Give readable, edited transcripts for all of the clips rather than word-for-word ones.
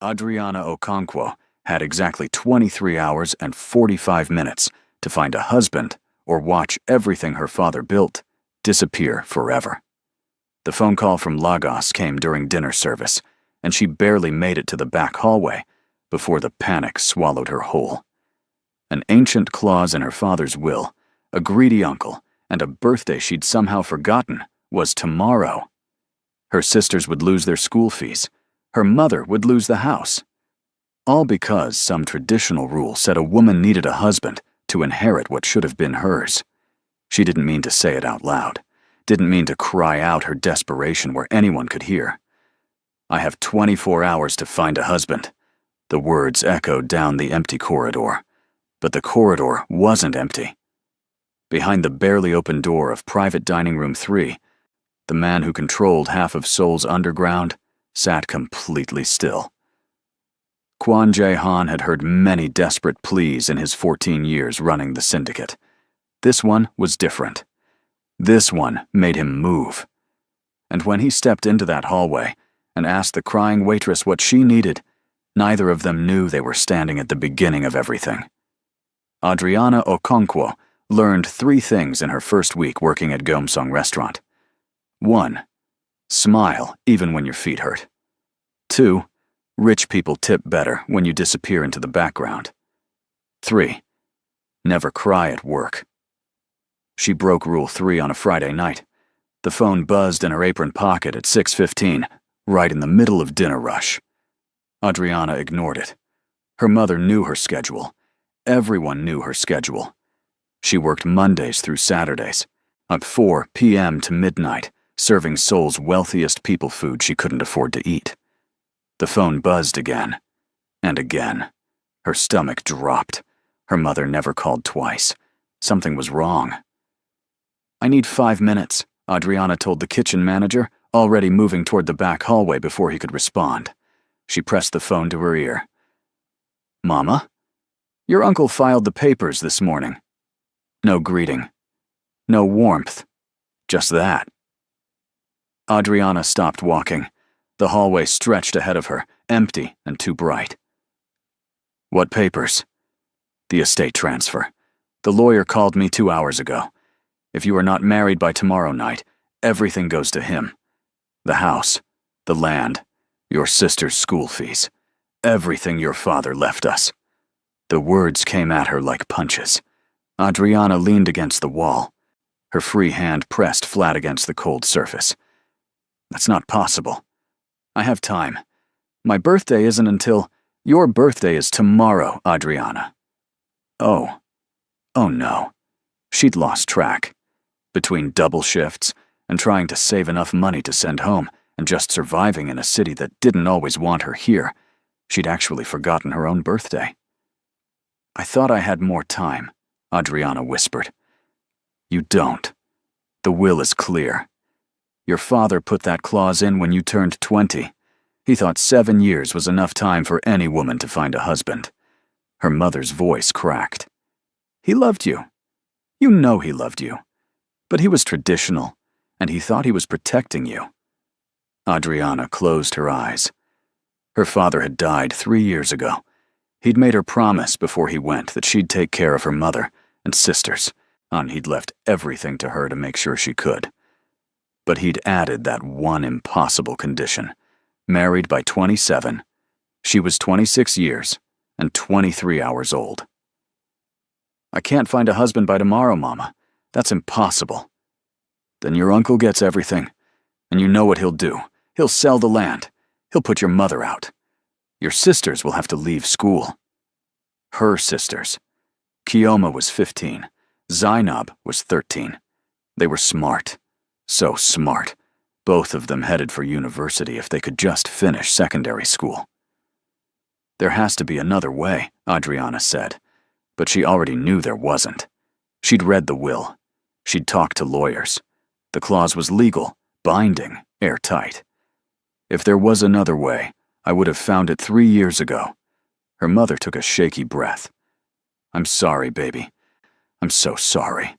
Adriana Okonkwo had exactly 23 hours and 45 minutes to find a husband or watch everything her father built disappear forever. The phone call from Lagos came during dinner service, and she barely made it to the back hallway before the panic swallowed her whole. An ancient clause in her father's will, a greedy uncle, and a birthday she'd somehow forgotten was tomorrow. Her sisters would lose their school fees. Her mother would lose the house. All because some traditional rule said a woman needed a husband to inherit what should have been hers. She didn't mean to say it out loud, didn't mean to cry out her desperation where anyone could hear. "I have 24 hours to find a husband." The words echoed down the empty corridor, but the corridor wasn't empty. Behind the barely open door of private dining room 3, the man who controlled half of Seoul's underground sat completely still. Kwon Jae-han had heard many desperate pleas in his 14 years running the syndicate. This one was different. This one made him move. And when he stepped into that hallway and asked the crying waitress what she needed, neither of them knew they were standing at the beginning of everything. Adriana Okonkwo learned 3 things in her first week working at Gomsong Restaurant. 1. Smile even when your feet hurt. 2. Rich people tip better when you disappear into the background. 3. Never cry at work. She broke Rule 3 on a Friday night. The phone buzzed in her apron pocket at 6:15, right in the middle of dinner rush. Adriana ignored it. Her mother knew her schedule. Everyone knew her schedule. She worked Mondays through Saturdays, at 4 p.m. to midnight, serving Seoul's wealthiest people food she couldn't afford to eat. The phone buzzed again, and again. Her stomach dropped. Her mother never called twice. Something was wrong. "I need 5 minutes," Adriana told the kitchen manager, already moving toward the back hallway before he could respond. She pressed the phone to her ear. "Mama? Your uncle filed the papers this morning." No greeting. No warmth. Just that. Adriana stopped walking. The hallway stretched ahead of her, empty and too bright. "What papers?" "The estate transfer. The lawyer called me 2 hours ago. If you are not married by tomorrow night, everything goes to him. The house, the land, your sister's school fees, everything your father left us." The words came at her like punches. Adriana leaned against the wall, her free hand pressed flat against the cold surface. "That's not possible. I have time. My birthday isn't until— Your birthday is tomorrow, Adriana." Oh no. She'd lost track. Between double shifts and trying to save enough money to send home and just surviving in a city that didn't always want her here, she'd actually forgotten her own birthday. "I thought I had more time," Adriana whispered. "You don't. The will is clear. Your father put that clause in when you turned 20. He thought 7 years was enough time for any woman to find a husband." Her mother's voice cracked. "He loved you. You know he loved you. But he was traditional, and he thought he was protecting you." Adriana closed her eyes. Her father had died 3 years ago. He'd made her promise before he went that she'd take care of her mother and sisters, and he'd left everything to her to make sure she could. But he'd added that one impossible condition. Married by 27, she was 26 years and 23 hours old. "I can't find a husband by tomorrow, Mama. That's impossible." "Then your uncle gets everything, and you know what he'll do. He'll sell the land. He'll put your mother out. Your sisters will have to leave school." Her sisters. Kioma was 15. Zainab was 13. They were smart. So smart. Both of them headed for university if they could just finish secondary school. "There has to be another way," Adriana said, but she already knew there wasn't. She'd read the will. She'd talked to lawyers. The clause was legal, binding, airtight. "If there was another way, I would have found it 3 years ago." Her mother took a shaky breath. "I'm sorry, baby. I'm so sorry."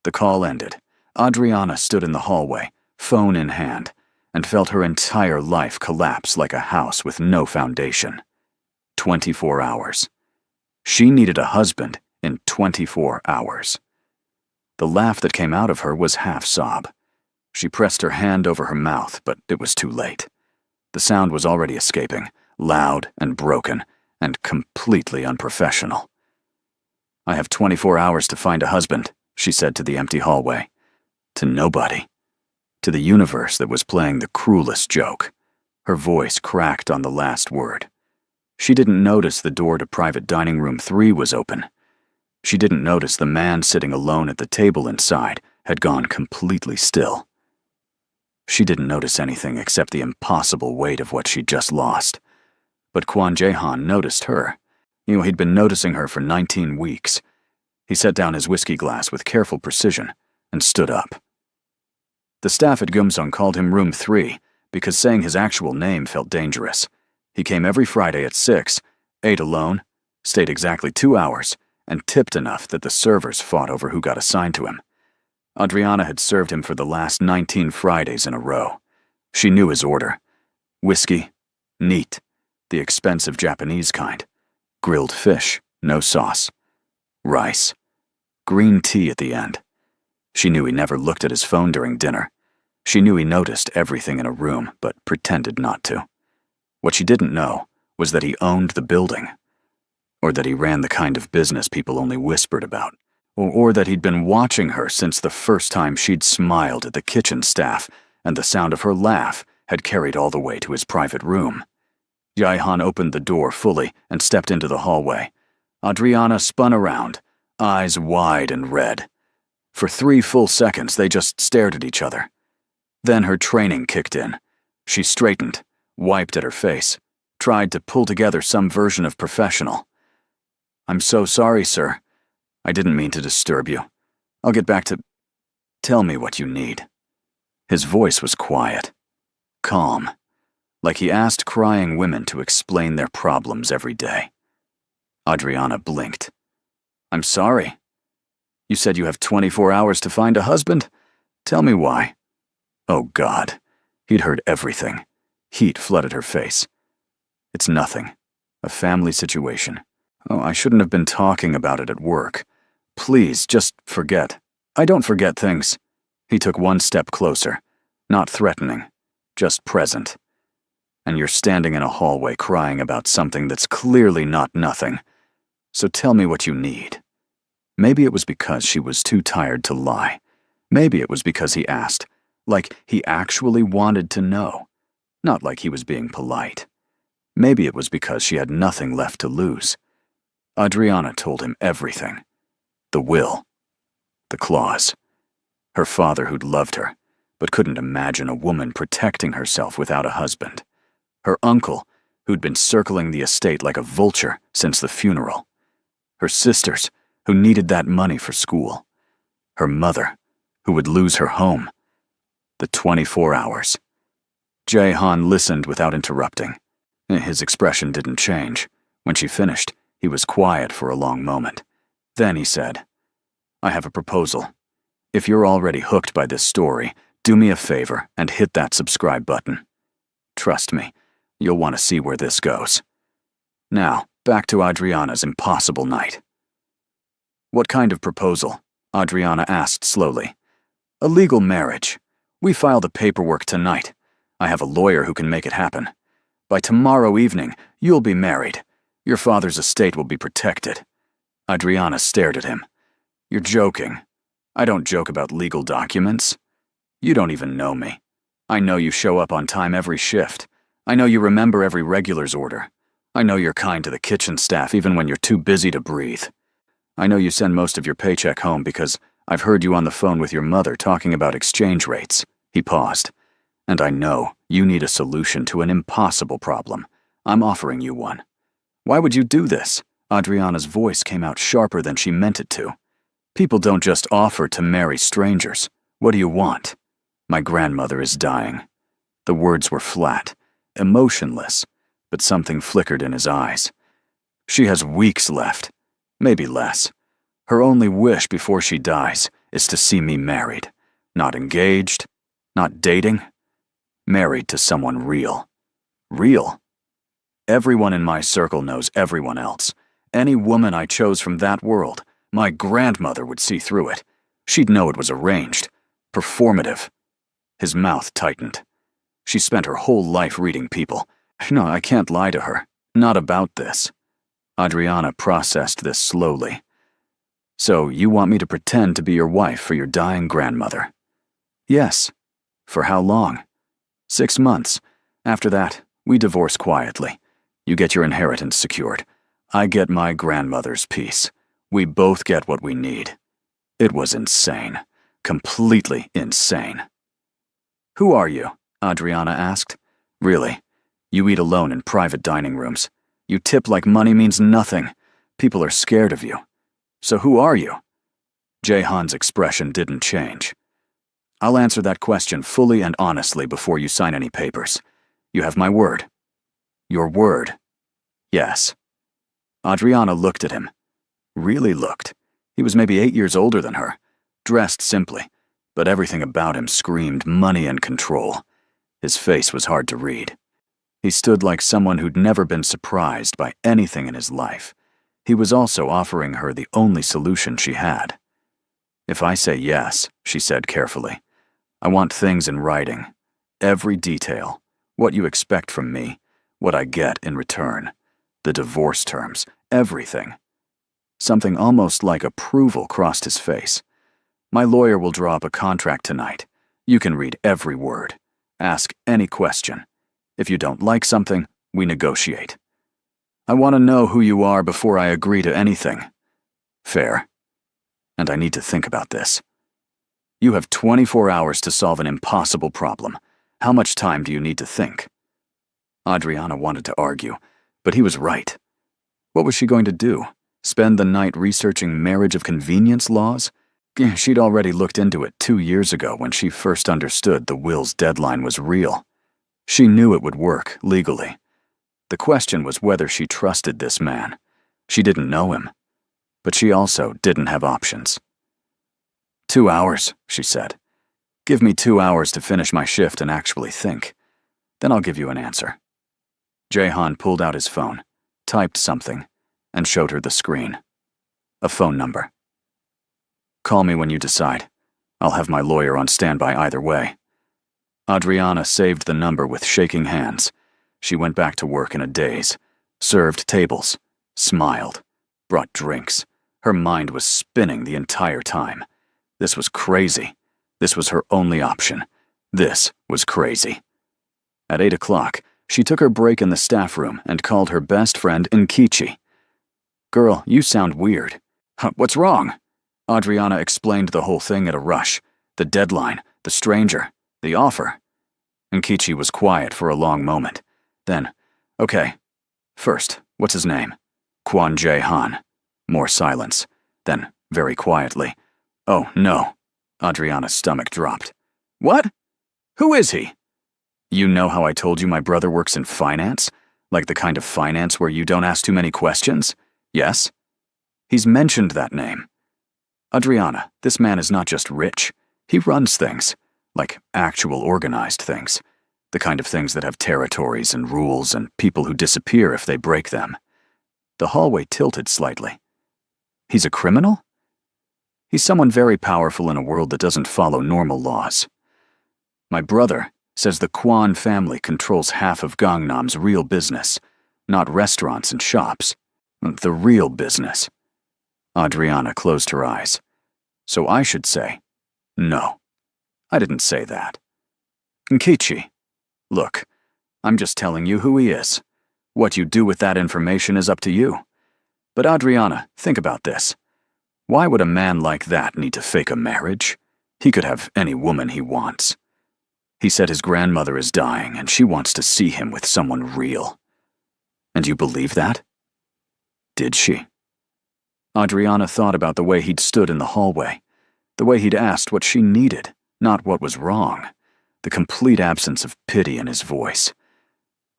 The call ended. Adriana stood in the hallway, phone in hand, and felt her entire life collapse like a house with no foundation. 24 hours. She needed a husband in 24 hours. The laugh that came out of her was half-sob. She pressed her hand over her mouth, but it was too late. The sound was already escaping, loud and broken, and completely unprofessional. "I have 24 hours to find a husband," she said to the empty hallway. To nobody. To the universe that was playing the cruelest joke. Her voice cracked on the last word. She didn't notice the door to private dining room 3 was open. She didn't notice the man sitting alone at the table inside had gone completely still. She didn't notice anything except the impossible weight of what she'd just lost. But Kwon Jae-han noticed her. He'd been noticing her for 19 weeks. He set down his whiskey glass with careful precision and stood up. The staff at Gumsung called him Room 3 because saying his actual name felt dangerous. He came every Friday at 6, ate alone, stayed exactly 2 hours, and tipped enough that the servers fought over who got assigned to him. Adriana had served him for the last 19 Fridays in a row. She knew his order. Whiskey, neat, the expensive Japanese kind. Grilled fish, no sauce. Rice. Green tea at the end. She knew he never looked at his phone during dinner. She knew he noticed everything in a room, but pretended not to. What she didn't know was that he owned the building, or that he ran the kind of business people only whispered about, or that he'd been watching her since the first time she'd smiled at the kitchen staff, and the sound of her laugh had carried all the way to his private room. Jae-han opened the door fully and stepped into the hallway. Adriana spun around, eyes wide and red. For 3 full seconds, they just stared at each other. Then her training kicked in. She straightened, wiped at her face, tried to pull together some version of professional. "I'm so sorry, sir. I didn't mean to disturb you. I'll get back to... Tell me what you need." His voice was quiet, calm, like he asked crying women to explain their problems every day. Adriana blinked. "I'm sorry. You said you have 24 hours to find a husband? Tell me why." Oh God, he'd heard everything. Heat flooded her face. "It's nothing. A family situation. Oh, I shouldn't have been talking about it at work. Please, just forget." "I don't forget things." He took 1 step closer, not threatening, just present. "And you're standing in a hallway crying about something that's clearly not nothing. So tell me what you need." Maybe it was because she was too tired to lie. Maybe it was because he asked, like he actually wanted to know, not like he was being polite. Maybe it was because she had nothing left to lose. Adriana told him everything. The will. The clause. Her father who'd loved her, but couldn't imagine a woman protecting herself without a husband. Her uncle, who'd been circling the estate like a vulture since the funeral. Her sisters, who needed that money for school. Her mother, who would lose her home. The 24 hours. Jae-han listened without interrupting. His expression didn't change. When she finished, he was quiet for a long moment. Then he said, "I have a proposal. If you're already hooked by this story, do me a favor and hit that subscribe button. Trust me, you'll want to see where this goes." Now, back to Adriana's impossible night. "What kind of proposal?" Adriana asked slowly. "A legal marriage. We file the paperwork tonight. I have a lawyer who can make it happen. By tomorrow evening, you'll be married. Your father's estate will be protected." Adriana stared at him. "You're joking. I don't joke about legal documents. You don't even know me. I know you show up on time every shift. I know you remember every regular's order. I know you're kind to the kitchen staff even when you're too busy to breathe. I know you send most of your paycheck home because I've heard you on the phone with your mother talking about exchange rates." He paused. "And I know you need a solution to an impossible problem. I'm offering you one." "Why would you do this?" Adriana's voice came out sharper than she meant it to. "People don't just offer to marry strangers. What do you want?" "My grandmother is dying." The words were flat, emotionless, but something flickered in his eyes. "She has weeks left, maybe less. Her only wish before she dies is to see me married. Not engaged, not dating, Married to someone real. Real? Everyone in my circle knows everyone else. Any woman I chose from that world, my grandmother would see through it. She'd know it was arranged. Performative. His mouth tightened. She spent her whole life reading people. No, I can't lie to her. Not about this. Adriana processed this slowly. So, you want me to pretend to be your wife for your dying grandmother? Yes. For how long? 6 months. After that, we divorce quietly. You get your inheritance secured. I get my grandmother's peace. We both get what we need. It was insane. Completely insane. Who are you? Adriana asked. Really, you eat alone in private dining rooms. You tip like money means nothing. People are scared of you. So who are you? Jaehan's expression didn't change. I'll answer that question fully and honestly before you sign any papers. You have my word. Your word. Yes. Adriana looked at him. Really looked. He was maybe 8 years older than her, dressed simply, but everything about him screamed money and control. His face was hard to read. He stood like someone who'd never been surprised by anything in his life. He was also offering her the only solution she had. If I say yes, she said carefully, I want things in writing. Every detail. What you expect from me. What I get in return. The divorce terms. Everything. Something almost like approval crossed his face. My lawyer will draw up a contract tonight. You can read every word. Ask any question. If you don't like something, we negotiate. I want to know who you are before I agree to anything. Fair. And I need to think about this. You have 24 hours to solve an impossible problem. How much time do you need to think? Adriana wanted to argue, but he was right. What was she going to do? Spend the night researching marriage of convenience laws? She'd already looked into it 2 years ago when she first understood the will's deadline was real. She knew it would work legally. The question was whether she trusted this man. She didn't know him, but she also didn't have options. 2 hours, she said. Give me 2 hours to finish my shift and actually think. Then I'll give you an answer. Jaehan pulled out his phone, typed something, and showed her the screen. A phone number. Call me when you decide. I'll have my lawyer on standby either way. Adriana saved the number with shaking hands. She went back to work in a daze, served tables, smiled, brought drinks. Her mind was spinning the entire time. This was crazy. This was her only option. This was crazy. At 8 o'clock, she took her break in the staff room and called her best friend Nkichi. Girl, you sound weird. What's wrong? Adriana explained the whole thing at a rush. The deadline, the stranger, the offer. Nkichi was quiet for a long moment. Then, okay. First, what's his name? Kwon Jae-han. More silence. Then, very quietly, oh, no. Adriana's stomach dropped. What? Who is he? You know how I told you my brother works in finance? Like the kind of finance where you don't ask too many questions? Yes? He's mentioned that name. Adriana, this man is not just rich. He runs things. Like actual organized things. The kind of things that have territories and rules and people who disappear if they break them. The hallway tilted slightly. He's a criminal? He's someone very powerful in a world that doesn't follow normal laws. My brother says the Kwon family controls half of Gangnam's real business, not restaurants and shops. The real business. Adriana closed her eyes. So I should say, no. I didn't say that. Nkichi, look, I'm just telling you who he is. What you do with that information is up to you. But Adriana, think about this. Why would a man like that need to fake a marriage? He could have any woman he wants. He said his grandmother is dying and she wants to see him with someone real. And you believe that? Did she? Adriana thought about the way he'd stood in the hallway, the way he'd asked what she needed, not what was wrong, the complete absence of pity in his voice.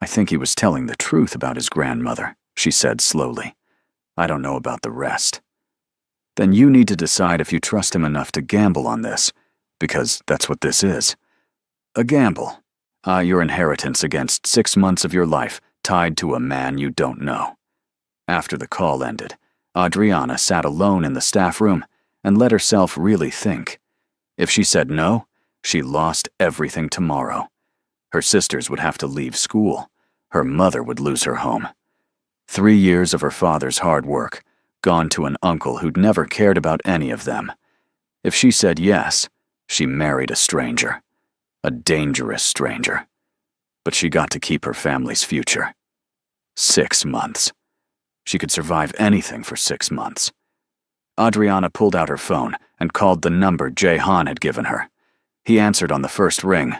I think he was telling the truth about his grandmother, she said slowly. I don't know about the rest. Then you need to decide if you trust him enough to gamble on this, because that's what this is. A gamble. Your inheritance against 6 months of your life tied to a man you don't know. After the call ended, Adriana sat alone in the staff room and let herself really think. If she said no, she lost everything tomorrow. Her sisters would have to leave school. Her mother would lose her home. 3 years of her father's hard work, gone to an uncle who'd never cared about any of them. If she said yes, she married a stranger. A dangerous stranger. But she got to keep her family's future. 6 months. She could survive anything for 6 months. Adriana pulled out her phone and called the number Jahan had given her. He answered on the first ring.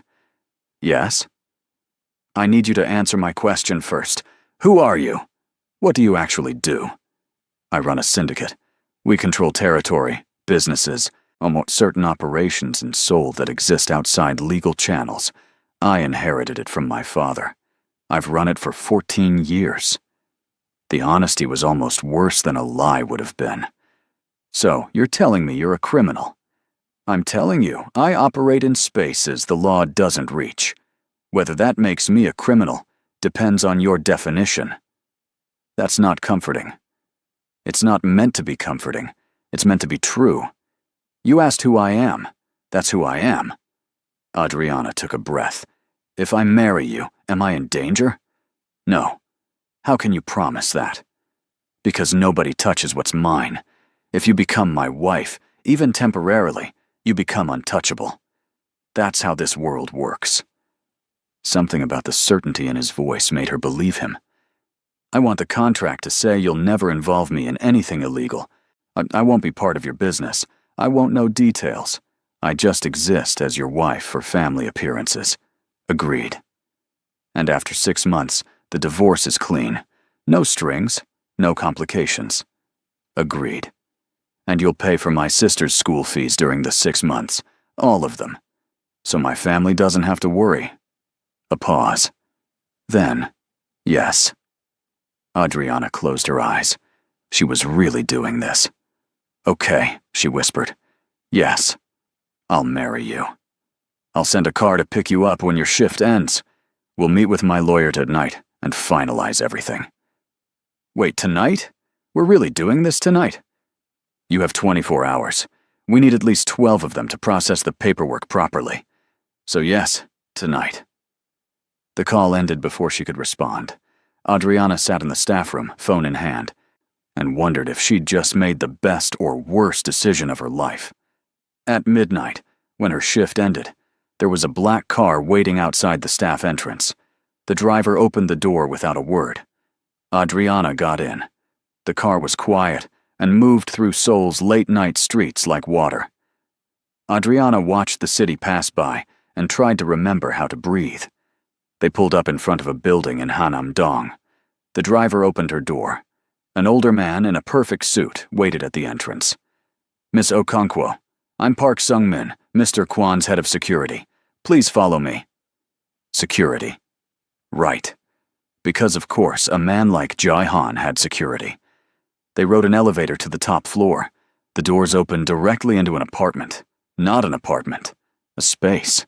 Yes? I need you to answer my question first. Who are you? What do you actually do? I run a syndicate. We control territory, businesses, almost certain operations in Seoul that exist outside legal channels. I inherited it from my father. I've run it for 14 years. The honesty was almost worse than a lie would have been. So, you're telling me you're a criminal. I'm telling you, I operate in spaces the law doesn't reach. Whether that makes me a criminal depends on your definition. That's not comforting. It's not meant to be comforting. It's meant to be true. You asked who I am. That's who I am. Adriana took a breath. If I marry you, am I in danger? No. How can you promise that? Because nobody touches what's mine. If you become my wife, even temporarily, you become untouchable. That's how this world works. Something about the certainty in his voice made her believe him. I want the contract to say you'll never involve me in anything illegal. I won't be part of your business. I won't know details. I just exist as your wife for family appearances. Agreed. And after 6 months, the divorce is clean. No strings, no complications. Agreed. And you'll pay for my sister's school fees during the 6 months. All of them. So my family doesn't have to worry. A pause. Then, yes. Adriana closed her eyes. She was really doing this. Okay, she whispered. Yes. I'll marry you. I'll send a car to pick you up when your shift ends. We'll meet with my lawyer tonight and finalize everything. Wait, tonight? We're really doing this tonight? You have 24 hours. We need at least 12 of them to process the paperwork properly. So yes, tonight. The call ended before she could respond. Adriana sat in the staff room, phone in hand, and wondered if she'd just made the best or worst decision of her life. At midnight, when her shift ended, there was a black car waiting outside the staff entrance. The driver opened the door without a word. Adriana got in. The car was quiet and moved through Seoul's late-night streets like water. Adriana watched the city pass by and tried to remember how to breathe. They pulled up in front of a building in Hanam-dong. The driver opened her door. An older man in a perfect suit waited at the entrance. Miss Okonkwo, I'm Park Sung-min, Mr. Kwan's head of security. Please follow me. Security. Right. Because of course, a man like Jae-han had security. They rode an elevator to the top floor. The doors opened directly into an apartment. Not an apartment. A space.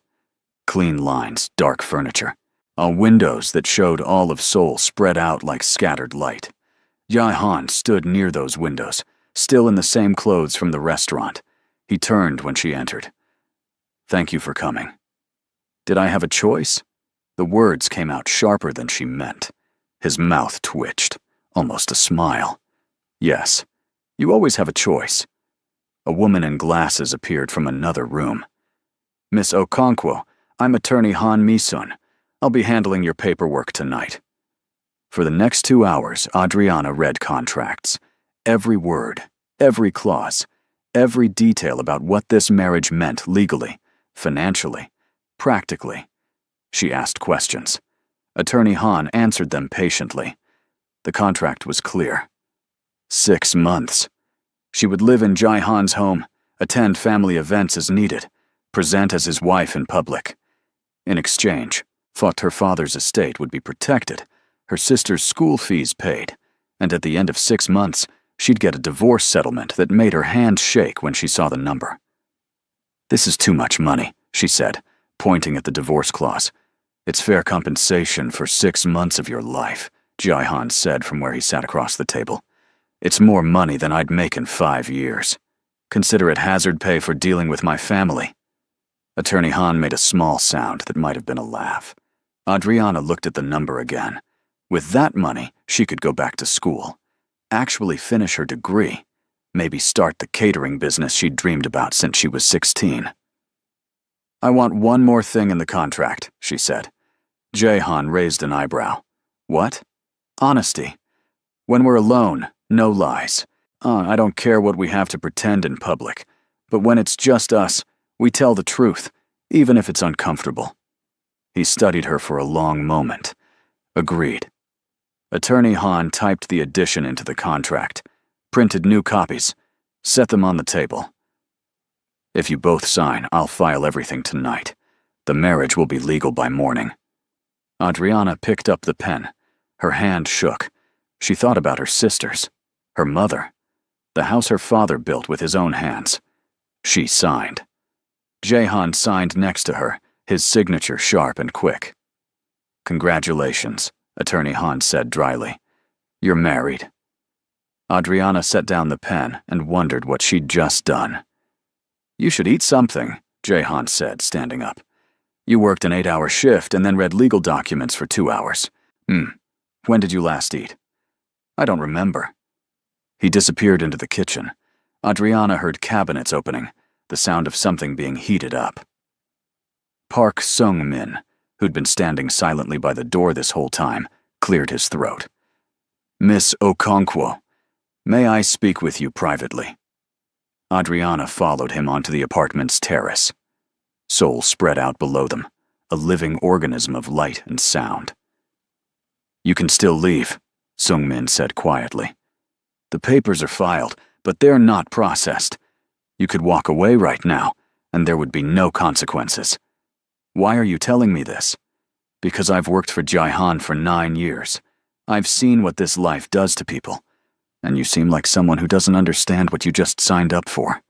Clean lines, dark furniture. All windows that showed all of Seoul spread out like scattered light. Jae-han stood near those windows, still in the same clothes from the restaurant. He turned when she entered. Thank you for coming. Did I have a choice? The words came out sharper than she meant. His mouth twitched, almost a smile. Yes, you always have a choice. A woman in glasses appeared from another room. Miss Okonkwo, I'm attorney Han Mi-sun. I'll be handling your paperwork tonight. For the next 2 hours, Adriana read contracts. Every word, every clause, every detail about what this marriage meant legally, financially, practically. She asked questions. Attorney Han answered them patiently. The contract was clear. 6 months. She would live in Jae-han's home, attend family events as needed, present as his wife in public. In exchange, thought her father's estate would be protected, her sister's school fees paid, and at the end of 6 months, she'd get a divorce settlement that made her hand shake when she saw the number. This is too much money, she said, pointing at the divorce clause. It's fair compensation for 6 months of your life, Jaihan said from where he sat across the table. It's more money than I'd make in 5 years. Consider it hazard pay for dealing with my family. Attorney Han made a small sound that might have been a laugh. Adriana looked at the number again. With that money, she could go back to school, actually finish her degree, maybe start the catering business she'd dreamed about since she was 16. I want one more thing in the contract, she said. Jaihan raised an eyebrow. What? Honesty. When we're alone, no lies. I don't care what we have to pretend in public, but when it's just us, we tell the truth, even if it's uncomfortable. He studied her for a long moment. Agreed. Attorney Han typed the addition into the contract, printed new copies, set them on the table. If you both sign, I'll file everything tonight. The marriage will be legal by morning. Adriana picked up the pen. Her hand shook. She thought about her sisters, her mother, the house her father built with his own hands. She signed. Jaihan signed next to her, his signature sharp and quick. Congratulations, Attorney Han said dryly. You're married. Adriana set down the pen and wondered what she'd just done. You should eat something, Jaihan said, standing up. You worked an 8-hour shift and then read legal documents for 2 hours. When did you last eat? I don't remember. He disappeared into the kitchen. Adriana heard cabinets opening, the sound of something being heated up. Park Sung-min, who'd been standing silently by the door this whole time, cleared his throat. Miss Okonkwo, may I speak with you privately? Adriana followed him onto the apartment's terrace. Seoul spread out below them, a living organism of light and sound. You can still leave, Sung-min said quietly. The papers are filed, but they're not processed. You could walk away right now, and there would be no consequences. Why are you telling me this? Because I've worked for Jaihan for 9 years. I've seen what this life does to people, and you seem like someone who doesn't understand what you just signed up for.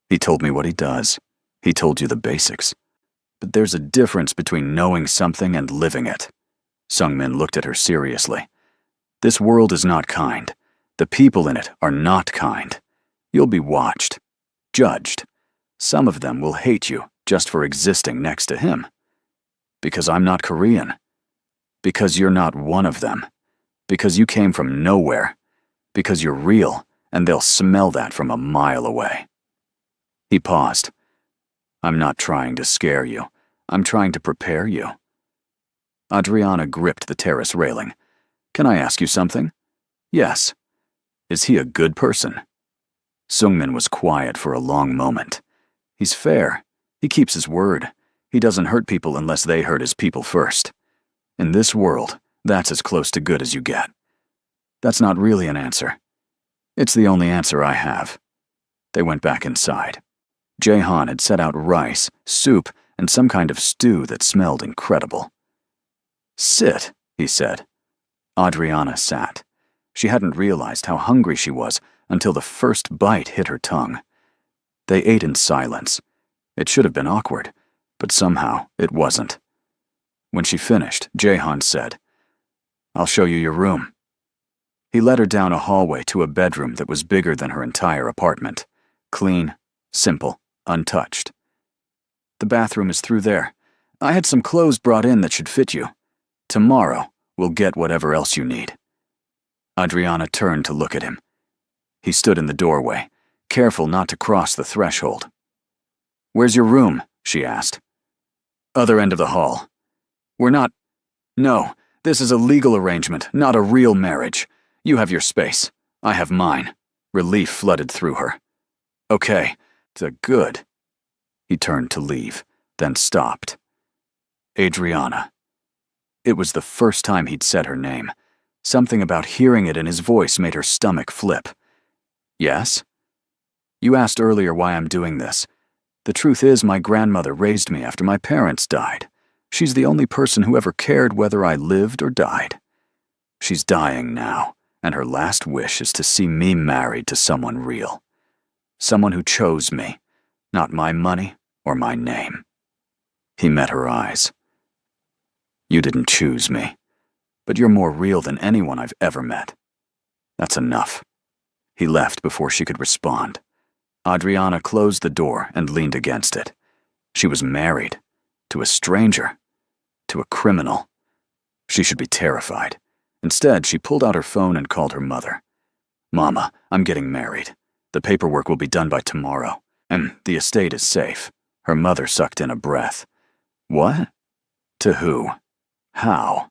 He told me what he does. He told you the basics. But there's a difference between knowing something and living it. Sung-min looked at her seriously. This world is not kind. The people in it are not kind. You'll be watched, judged. Some of them will hate you just for existing next to him. Because I'm not Korean. Because you're not one of them. Because you came from nowhere. Because you're real, and they'll smell that from a mile away. He paused. I'm not trying to scare you. I'm trying to prepare you. Adriana gripped the terrace railing. Can I ask you something? Yes. Is he a good person? Sung-min was quiet for a long moment. He's fair. He keeps his word. He doesn't hurt people unless they hurt his people first. In this world, that's as close to good as you get. That's not really an answer. It's the only answer I have. They went back inside. Jaihan had set out rice, soup, and some kind of stew that smelled incredible. Sit, he said. Adriana sat. She hadn't realized how hungry she was until the first bite hit her tongue. They ate in silence. It should have been awkward, but somehow it wasn't. When she finished, Jaihan said, I'll show you your room. He led her down a hallway to a bedroom that was bigger than her entire apartment. Clean, simple, untouched. The bathroom is through there. I had some clothes brought in that should fit you. Tomorrow, we'll get whatever else you need. Adriana turned to look at him. He stood in the doorway, careful not to cross the threshold. Where's your room? She asked. Other end of the hall. No, this is a legal arrangement, not a real marriage. You have your space. I have mine. Relief flooded through her. Okay, good. He turned to leave, then stopped. Adriana. It was the first time he'd said her name. Something about hearing it in his voice made her stomach flip. Yes? You asked earlier why I'm doing this. The truth is, my grandmother raised me after my parents died. She's the only person who ever cared whether I lived or died. She's dying now, and her last wish is to see me married to someone real. Someone who chose me, not my money or my name. He met her eyes. You didn't choose me, but you're more real than anyone I've ever met. That's enough." He left before she could respond. Adriana closed the door and leaned against it. She was married. To a stranger. To a criminal. She should be terrified. Instead, she pulled out her phone and called her mother. "Mama, I'm getting married. The paperwork will be done by tomorrow, and the estate is safe." Her mother sucked in a breath. "What? To who? How?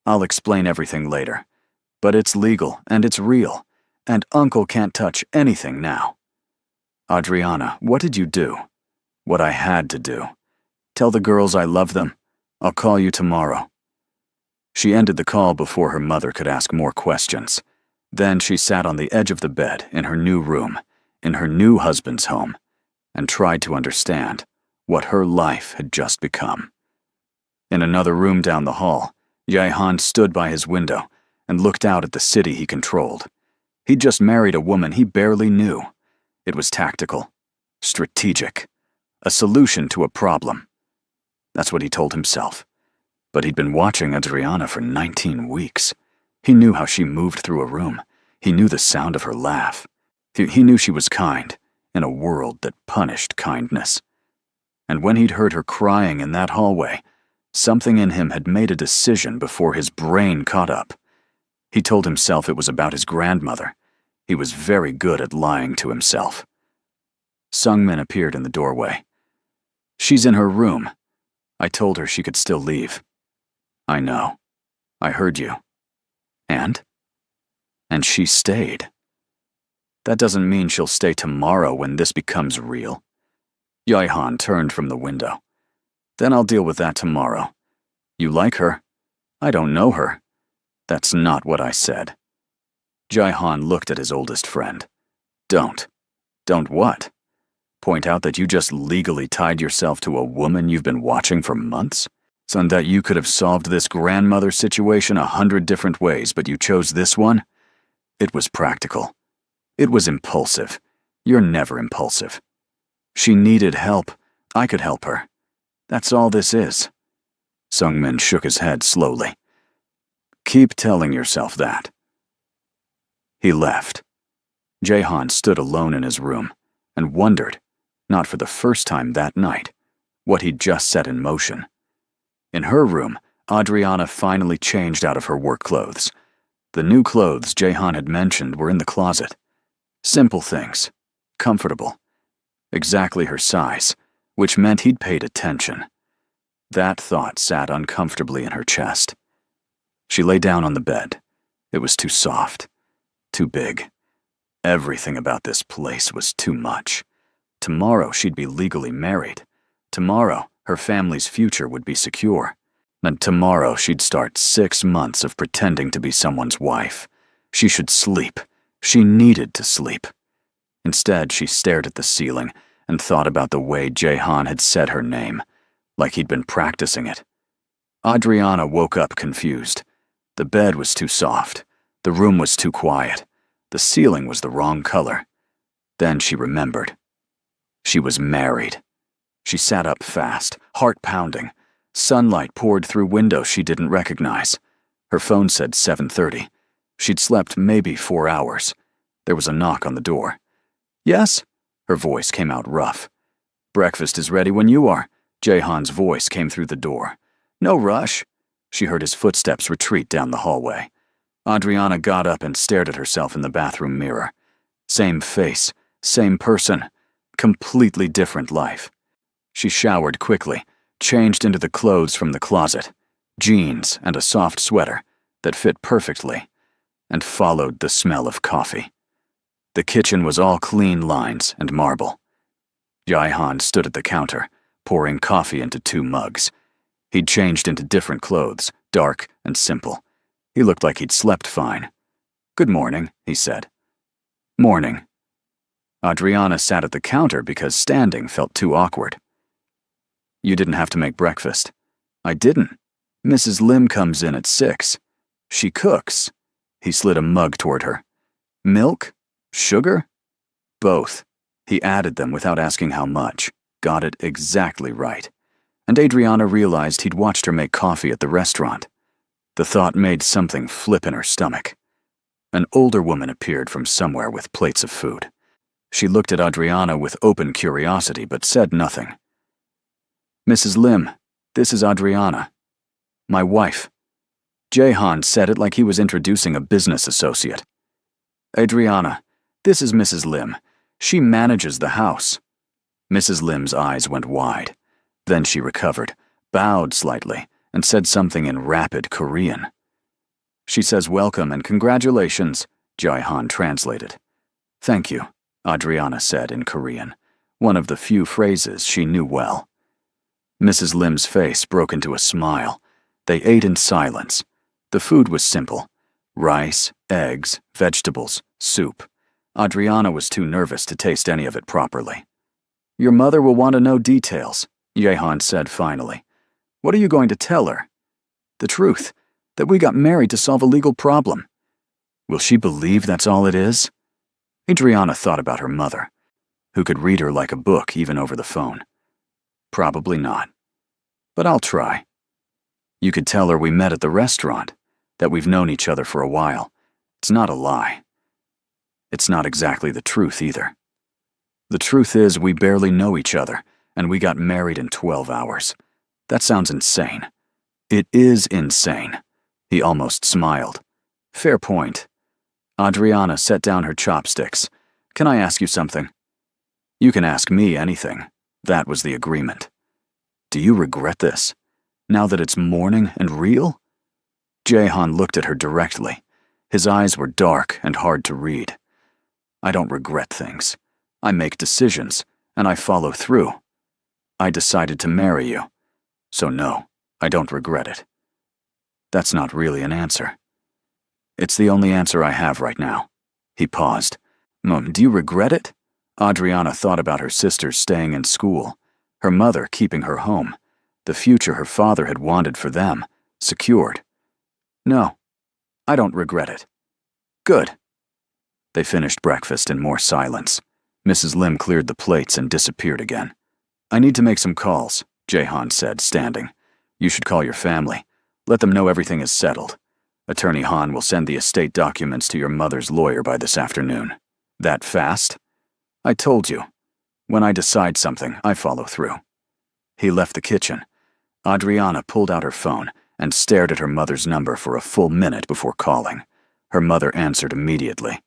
I'll explain everything later. But it's legal, and it's real, and Uncle can't touch anything now." "Adriana, what did you do?" "What I had to do. Tell the girls I love them. I'll call you tomorrow." She ended the call before her mother could ask more questions. Then she sat on the edge of the bed in her new room, in her new husband's home, and tried to understand what her life had just become. In another room down the hall, Jaehan stood by his window and looked out at the city he controlled. He'd just married a woman he barely knew. It was tactical, strategic, a solution to a problem. That's what he told himself. But he'd been watching Adriana for 19 weeks. He knew how she moved through a room. He knew the sound of her laugh. He knew she was kind in a world that punished kindness. And when he'd heard her crying in that hallway, something in him had made a decision before his brain caught up. He told himself it was about his grandmother. He was very good at lying to himself. Sungmin appeared in the doorway. "She's in her room. I told her she could still leave." "I know. I heard you." "And?" "And she stayed." "That doesn't mean she'll stay tomorrow when this becomes real." Jaehan turned from the window. "Then I'll deal with that tomorrow. You like her? I don't know her." "That's not what I said." Jaehan looked at his oldest friend. Don't. Don't what? Point out that you just legally tied yourself to a woman you've been watching for months? So that you could have solved this grandmother situation 100 different ways, but you chose this one? It was practical. It was impulsive. You're never impulsive. She needed help. I could help her. That's all this is. Sungmin shook his head slowly. Keep telling yourself that. He left. Jaehan stood alone in his room and wondered, not for the first time that night, what he'd just set in motion. In her room, Adriana finally changed out of her work clothes. The new clothes Jaehan had mentioned were in the closet. Simple things. Comfortable. Exactly her size, which meant he'd paid attention. That thought sat uncomfortably in her chest. She lay down on the bed. It was too soft. Too big. Everything about this place was too much. Tomorrow she'd be legally married. Tomorrow her family's future would be secure. And tomorrow she'd start 6 months of pretending to be someone's wife. She should sleep. She needed to sleep. Instead, she stared at the ceiling and thought about the way Jaehan had said her name, like he'd been practicing it. Adriana woke up confused. The bed was too soft. The room was too quiet. The ceiling was the wrong color. Then she remembered. She was married. She sat up fast, heart pounding. Sunlight poured through windows she didn't recognize. Her phone said 7:30. She'd slept maybe 4 hours. There was a knock on the door. Yes? Her voice came out rough. Breakfast is ready when you are. Jaehan's voice came through the door. No rush. She heard his footsteps retreat down the hallway. Adriana got up and stared at herself in the bathroom mirror. Same face, same person, completely different life. She showered quickly, changed into the clothes from the closet, jeans and a soft sweater that fit perfectly, and followed the smell of coffee. The kitchen was all clean lines and marble. Jaehan stood at the counter, pouring coffee into 2 mugs. He'd changed into different clothes, dark and simple. He looked like he'd slept fine. Good morning, he said. Morning. Adriana sat at the counter because standing felt too awkward. You didn't have to make breakfast. I didn't. Mrs. Lim comes in at 6. She cooks. He slid a mug toward her. Milk? Sugar? Both. He added them without asking how much. Got it exactly right. and Adriana realized he'd watched her make coffee at the restaurant. The thought made something flip in her stomach. An older woman appeared from somewhere with plates of food. She looked at Adriana with open curiosity but said nothing. "Mrs. Lim, this is Adriana. My wife." Jahan said it like he was introducing a business associate. "Adriana, this is Mrs. Lim. She manages the house." Mrs. Lim's eyes went wide. Then she recovered, bowed slightly, and said something in rapid Korean. "She says welcome and congratulations," Jahan translated. "Thank you," Adriana said in Korean, one of the few phrases she knew well. Mrs. Lim's face broke into a smile. They ate in silence. The food was simple: rice, eggs, vegetables, soup. Adriana was too nervous to taste any of it properly. "Your mother will want to know details," Jahan said finally. "What are you going to tell her?" "The truth, that we got married to solve a legal problem." "Will she believe that's all it is?" Adriana thought about her mother, who could read her like a book even over the phone. "Probably not. But I'll try. You could tell her we met at the restaurant, that we've known each other for a while. It's not a lie. It's not exactly the truth either. The truth is we barely know each other, and we got married in 12 hours. That sounds insane." "It is insane." He almost smiled. "Fair point." Adriana set down her chopsticks. "Can I ask you something?" "You can ask me anything." That was the agreement. "Do you regret this, now that it's morning and real?" Jahan looked at her directly. His eyes were dark and hard to read. "I don't regret things. I make decisions, and I follow through. I decided to marry you. So no, I don't regret it." "That's not really an answer." "It's the only answer I have right now." He paused. "Do you regret it?" Adriana thought about her sisters staying in school, her mother keeping her home, the future her father had wanted for them, secured. "No, I don't regret it." "Good." They finished breakfast in more silence. Mrs. Lim cleared the plates and disappeared again. "I need to make some calls," Jahan said, standing. "You should call your family. Let them know everything is settled. Attorney Han will send the estate documents to your mother's lawyer by this afternoon." "That fast?" "I told you. When I decide something, I follow through." He left the kitchen. Adriana pulled out her phone and stared at her mother's number for a full minute before calling. Her mother answered immediately.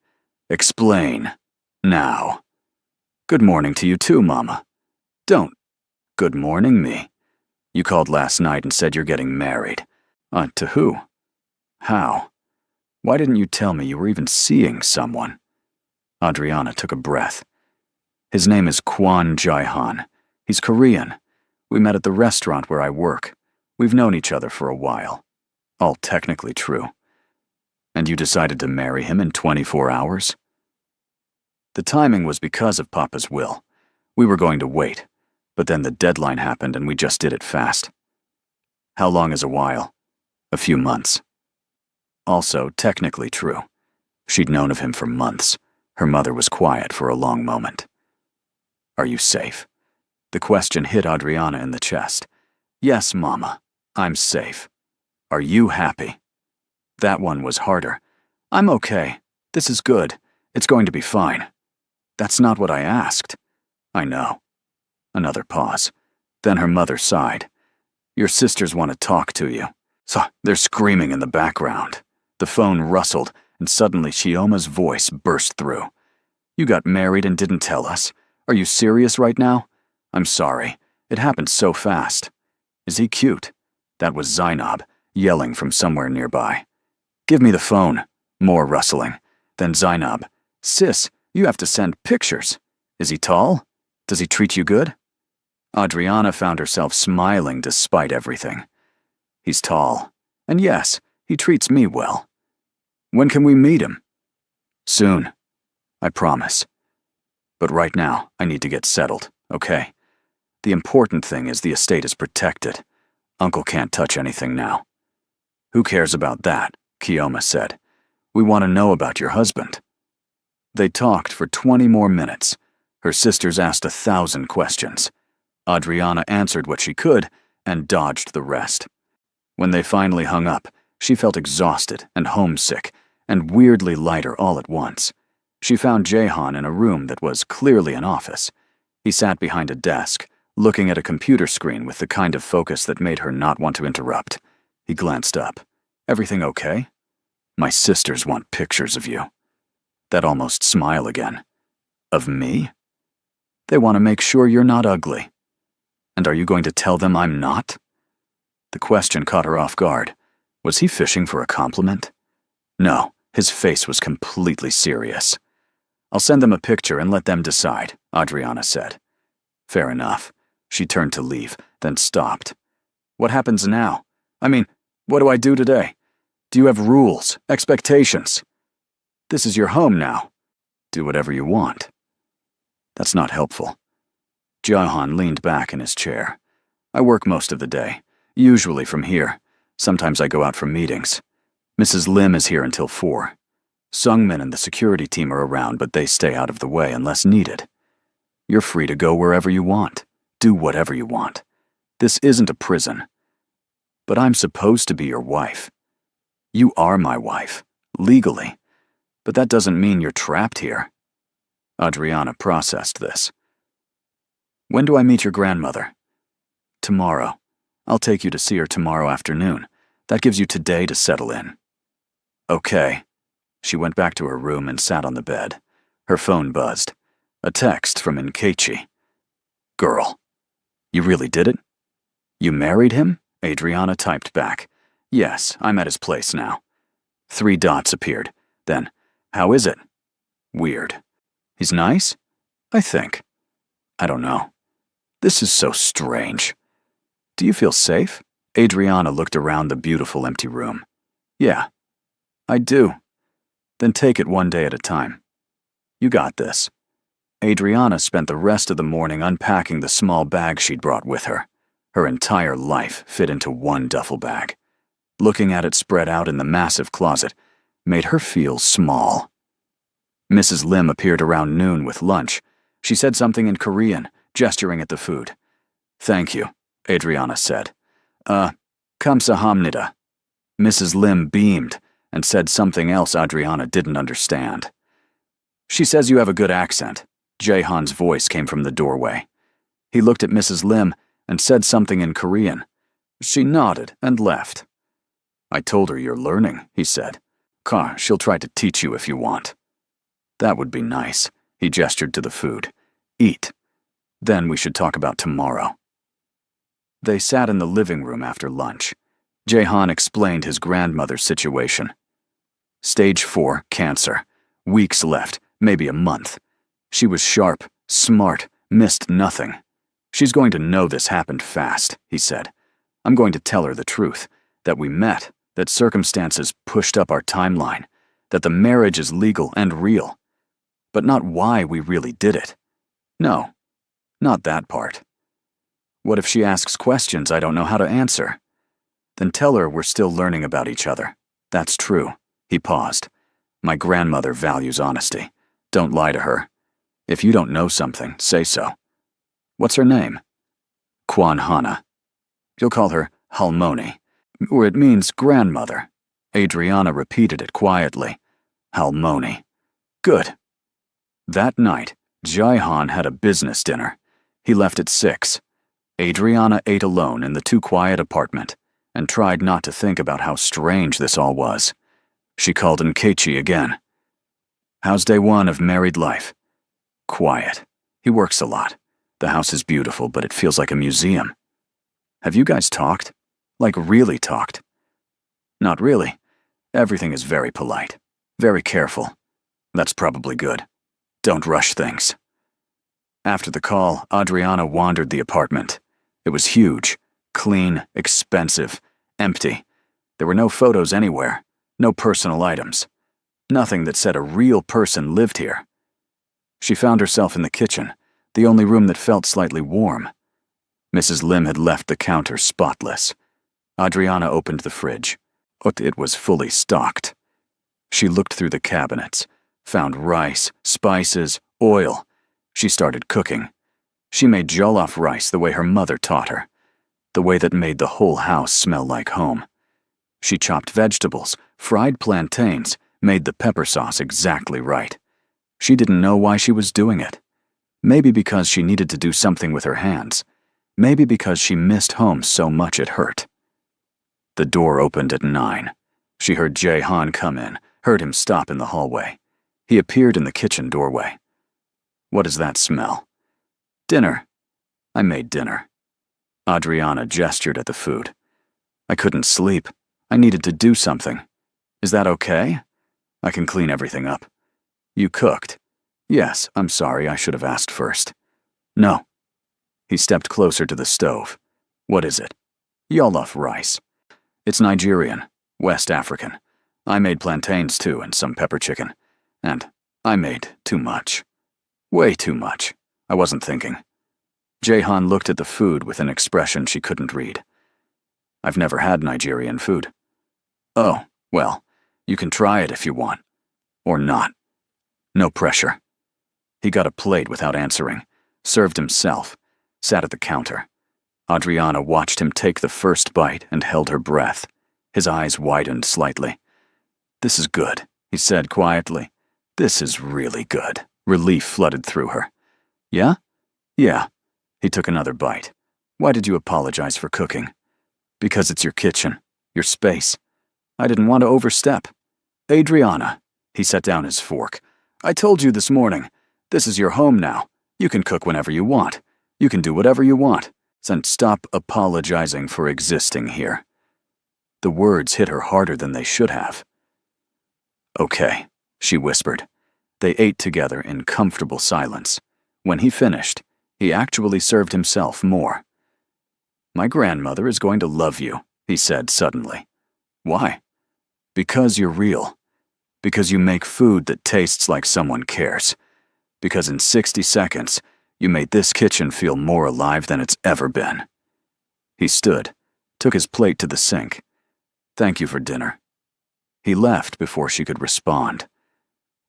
"Explain. Now." "Good morning to you too, Mama." "Don't." "Good morning, me. You called last night and said you're getting married." To who?" "How? Why didn't you tell me you were even seeing someone?" Adriana took a breath. "His name is Kwon Jae-han. He's Korean. We met at the restaurant where I work. We've known each other for a while. All technically true. And you decided to marry him in 24 hours? The timing was because of Papa's will. We were going to wait, but then the deadline happened and we just did it fast." "How long is a while?" "A few months." Also technically true. She'd known of him for months. Her mother was quiet for a long moment. "Are you safe?" The question hit Adriana in the chest. "Yes, Mama. I'm safe." "Are you happy?" That one was harder. "I'm okay. This is good. It's going to be fine." "That's not what I asked." "I know." Another pause. Then her mother sighed. "Your sisters want to talk to you." So they're screaming in the background. The phone rustled, and suddenly Chioma's voice burst through. "You got married and didn't tell us. Are you serious right now? I'm sorry. It happened so fast." "Is he cute?" That was Zainab, yelling from somewhere nearby. "Give me the phone." More rustling. Then Zainab. "Sis, you have to send pictures. Is he tall? Does he treat you good?" Adriana found herself smiling despite everything. "He's tall. And yes, he treats me well." "When can we meet him?" "Soon. I promise. But right now, I need to get settled, okay? The important thing is the estate is protected. Uncle can't touch anything now." "Who cares about that?" Chioma said. "We want to know about your husband." They talked for 20 more minutes. Her sisters asked 1,000 questions. Adriana answered what she could, and dodged the rest. When they finally hung up, she felt exhausted and homesick and weirdly lighter all at once. She found Jahan in a room that was clearly an office. He sat behind a desk, looking at a computer screen with the kind of focus that made her not want to interrupt. He glanced up. "Everything okay?" "My sisters want pictures of you." That almost smile again. "Of me?" "They want to make sure you're not ugly." "And are you going to tell them I'm not?" The question caught her off guard. Was he fishing for a compliment? No, his face was completely serious. "I'll send them a picture and let them decide," Adriana said. Fair enough. She turned to leave, then stopped. "What happens now? I mean, what do I do today? Do you have rules, expectations? This is your home now. Do whatever you want." That's not helpful. Jahan leaned back in his chair. "I work most of the day, usually from here. Sometimes I go out for meetings. Mrs. Lim is here until 4. Sungmin and the security team are around, but they stay out of the way unless needed. You're free to go wherever you want. Do whatever you want. This isn't a prison. But I'm supposed to be your wife. You are my wife, legally. But that doesn't mean you're trapped here." Adriana processed this. "When do I meet your grandmother?" "Tomorrow. I'll take you to see her tomorrow afternoon. That gives you today to settle in." "Okay." She went back to her room and sat on the bed. Her phone buzzed. A text from Nkechi. "Girl, you really did it? You married him?" Adriana typed back. "Yes, I'm at his place now." 3 dots appeared. Then, "How is it?" "Weird." "He's nice?" "I think." "I don't know. This is so strange." "Do you feel safe?" Adriana looked around the beautiful empty room. "Yeah, I do." "Then take it one day at a time. You got this." Adriana spent the rest of the morning unpacking the small bag she'd brought with her. Her entire life fit into one duffel bag. Looking at it spread out in the massive closet made her feel small. Mrs. Lim appeared around noon with lunch. She said something in Korean, gesturing at the food. "Thank you," Adriana said. Kamsahamnida." Mrs. Lim beamed and said something else Adriana didn't understand. "She says you have a good accent." Jahan's voice came from the doorway. He looked at Mrs. Lim and said something in Korean. She nodded and left. "I told her you're learning," he said. She'll try to teach you if you want." "That would be nice." He gestured to the food. "Eat. Then we should talk about tomorrow." They sat in the living room after lunch. Jahan explained his grandmother's situation. Stage 4, cancer. Weeks left, maybe a month. She was sharp, smart, missed nothing. "She's going to know this happened fast," he said. "I'm going to tell her the truth, that we met, that circumstances pushed up our timeline, that the marriage is legal and real. But not why we really did it. No, not that part. What if she asks questions I don't know how to answer? Then tell her we're still learning about each other. That's true." He paused. "My grandmother values honesty. Don't lie to her. If you don't know something, say so. What's her name?" "Kwan Hana. You'll call her Halmoni, or it means grandmother." Adriana repeated it quietly. Halmoni. Good. That night, Jahan had a business dinner. He left at 6. Adriana ate alone in the too quiet apartment and tried not to think about how strange this all was. She called Nkechi again. "How's day 1 of married life?" "Quiet. He works a lot. The house is beautiful, but it feels like a museum." "Have you guys talked? Like really talked?" "Not really. Everything is very polite. Very careful. That's probably good. Don't rush things." After the call, Adriana wandered the apartment. It was huge, clean, expensive, empty. There were no photos anywhere, no personal items. Nothing that said a real person lived here. She found herself in the kitchen, the only room that felt slightly warm. Mrs. Lim had left the counter spotless. Adriana opened the fridge. It was fully stocked. She looked through the cabinets, found rice, spices, oil. She started cooking. She made jollof rice the way her mother taught her. the way that made the whole house smell like home. She chopped vegetables, fried plantains, made the pepper sauce exactly right. She didn't know why she was doing it. Maybe because she needed to do something with her hands. Maybe because she missed home so much it hurt. The door opened at 9. She heard Jae-han come in, heard him stop in the hallway. He appeared in the kitchen doorway. "What is that smell?" "Dinner. I made dinner." Adriana gestured at the food. "I couldn't sleep. I needed to do something. Is that okay? I can clean everything up." "You cooked?" "Yes, I'm sorry, I should have asked first." "No." He stepped closer to the stove. "What is it?" "Jollof rice. It's Nigerian, West African. I made plantains too and some pepper chicken. And I made too much. Way too much. I wasn't thinking." Jae-han looked at the food with an expression she couldn't read. "I've never had Nigerian food." "Oh, well, you can try it if you want. Or not. No pressure." He got a plate without answering, served himself, sat at the counter. Adriana watched him take the first bite and held her breath. His eyes widened slightly. "This is good," he said quietly. "This is really good." Relief flooded through her. "Yeah?" "Yeah." He took another bite. "Why did you apologize for cooking?" "Because it's your kitchen, your space. I didn't want to overstep." "Adriana," he set down his fork. "I told you this morning. This is your home now. You can cook whenever you want. You can do whatever you want. And stop apologizing for existing here." The words hit her harder than they should have. "Okay," she whispered. They ate together in comfortable silence. When he finished, he actually served himself more. "My grandmother is going to love you," he said suddenly. "Why?" "Because you're real. Because you make food that tastes like someone cares. Because in 60 seconds, you made this kitchen feel more alive than it's ever been." He stood, took his plate to the sink. "Thank you for dinner." He left before she could respond.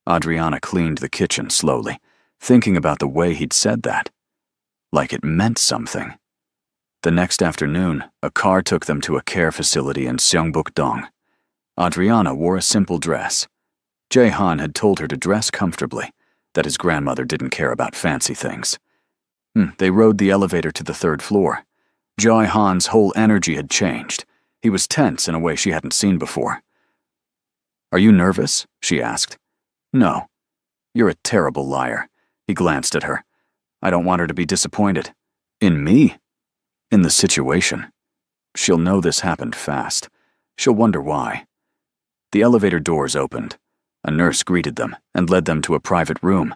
Adriana cleaned the kitchen slowly, thinking about the way he'd said that. Like it meant something. The next afternoon, a car took them to a care facility in Seongbuk-dong. Adriana wore a simple dress. Jae-han had told her to dress comfortably, that his grandmother didn't care about fancy things. They rode the elevator to the 3rd floor. Jae-han's whole energy had changed. He was tense in a way she hadn't seen before. "Are you nervous?" she asked. "No." "You're a terrible liar." He glanced at her. "I don't want her to be disappointed." "In me?" "In the situation. She'll know this happened fast. She'll wonder why." The elevator doors opened. A nurse greeted them and led them to a private room.